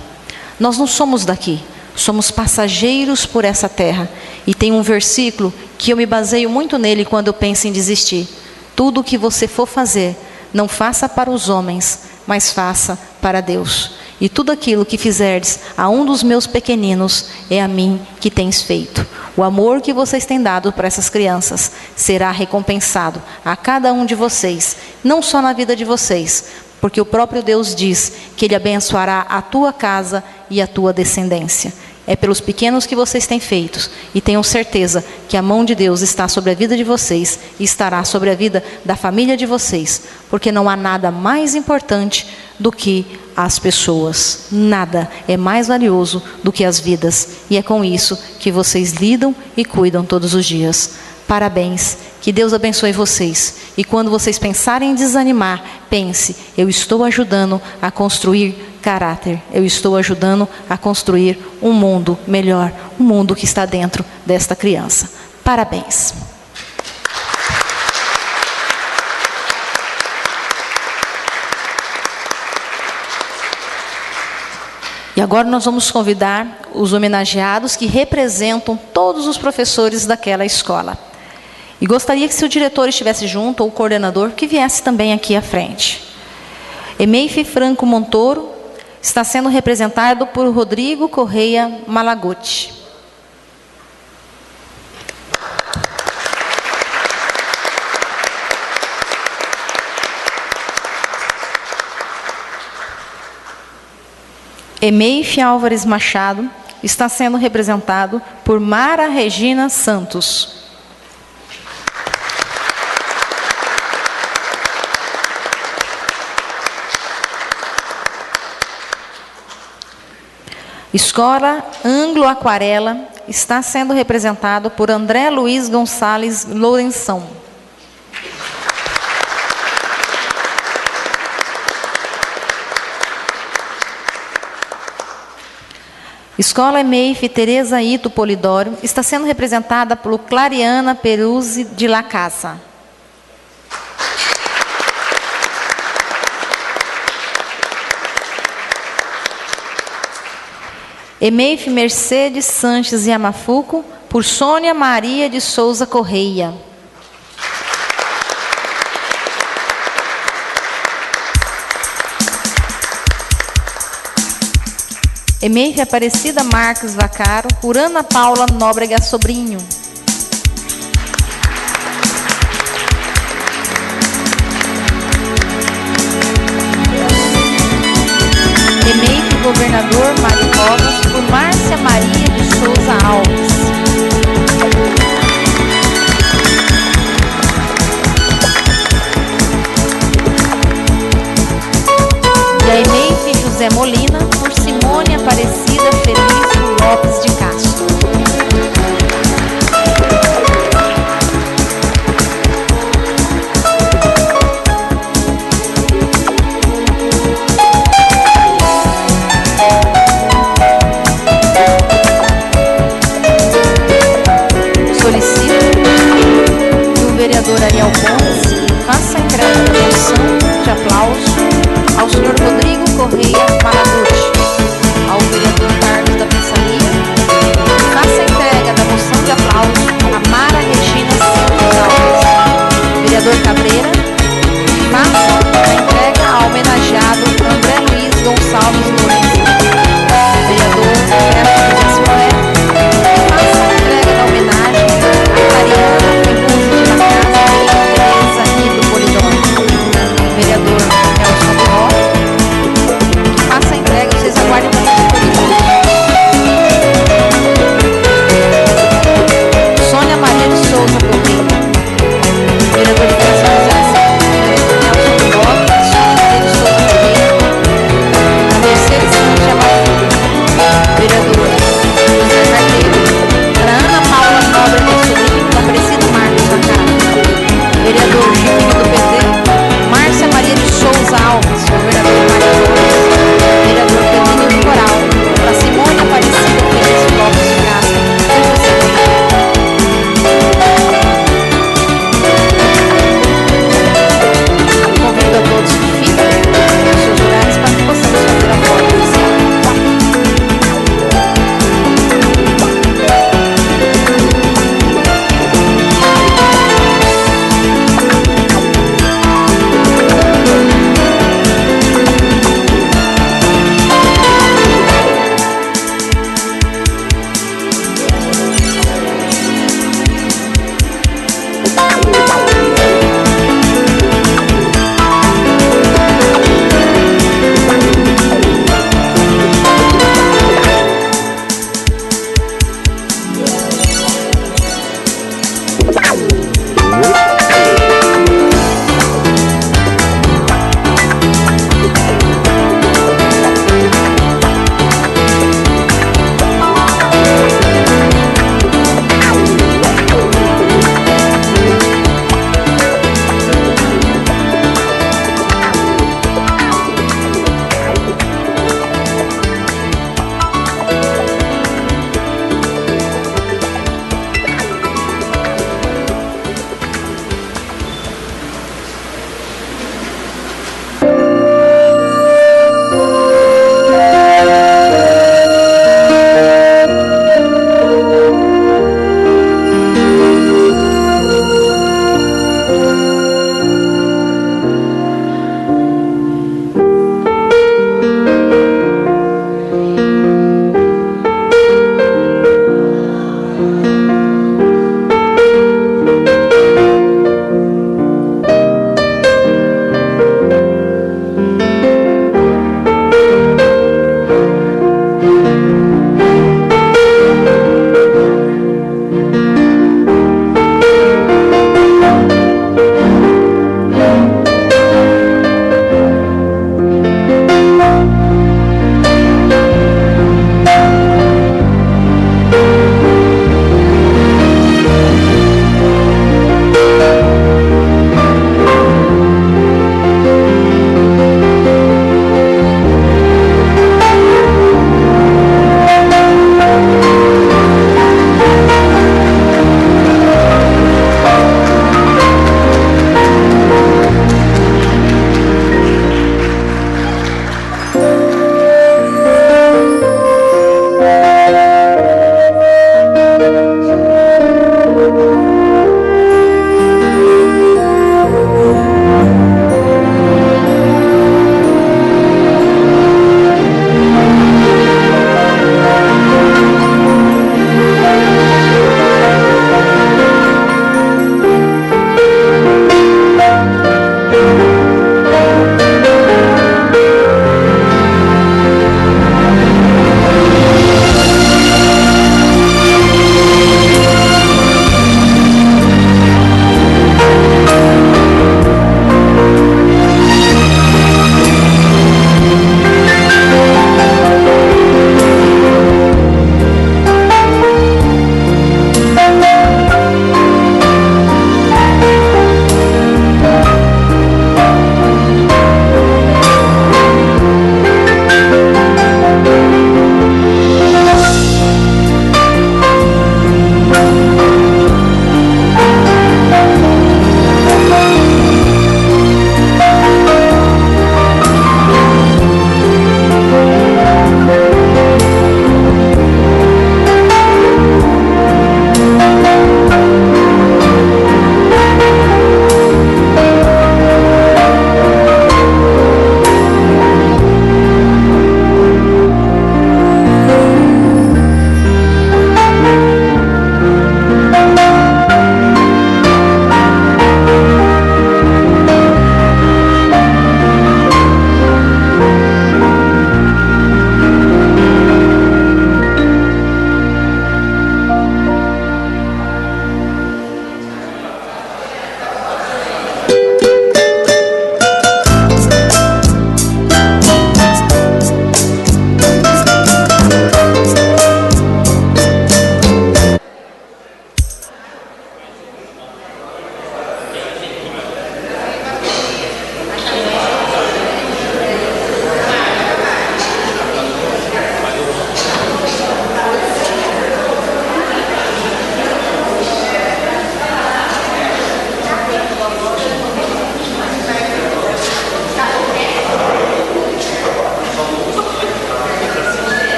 Nós não somos daqui, somos passageiros por essa terra. E tem um versículo que eu me baseio muito nele quando eu penso em desistir. Tudo o que você for fazer, não faça para os homens, mas faça para Deus. E tudo aquilo que fizerdes a um dos meus pequeninos, é a mim que tens feito. O amor que vocês têm dado para essas crianças será recompensado a cada um de vocês, não só na vida de vocês, porque o próprio Deus diz que Ele abençoará a tua casa e a tua descendência. É pelos pequenos que vocês têm feito, e tenham certeza que a mão de Deus está sobre a vida de vocês e estará sobre a vida da família de vocês, porque não há nada mais importante do que as pessoas. Nada é mais valioso do que as vidas, e é com isso que vocês lidam e cuidam todos os dias. Parabéns, que Deus abençoe vocês, e quando vocês pensarem em desanimar, pense, eu estou ajudando a construir caráter, eu estou ajudando a construir um mundo melhor, um mundo que está dentro desta criança. Parabéns. E agora nós vamos convidar os homenageados que representam todos os professores daquela escola. E gostaria que, se o diretor estivesse junto, ou o coordenador, que viesse também aqui à frente. Emeife Franco Montoro está sendo representado por Rodrigo Correia Malaguti. Emeife Álvares Machado está sendo representado por Mara Regina Santos. Escola Anglo Aquarela está sendo representado por André Luiz Gonçalves Lourenção. Escola Emeife Tereza Ito Polidoro está sendo representada por Clariana Peruzzi de La Casa. Emeife Mercedes Sanches Yamafuco, por Sônia Maria de Souza Correia. Emeife Aparecida Marques Vacaro, por Ana Paula Nóbrega Sobrinho. Emeife Governador Mário Covas, por Márcia Maria de Souza Alves. E a Emeife José Molina, por Simone Aparecida Feliz Lopes de Castro.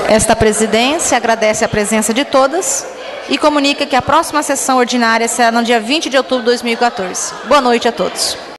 Esta presidência agradece a presença de todas e comunica que a próxima sessão ordinária será no dia 20 de outubro de 2014. Boa noite a todos.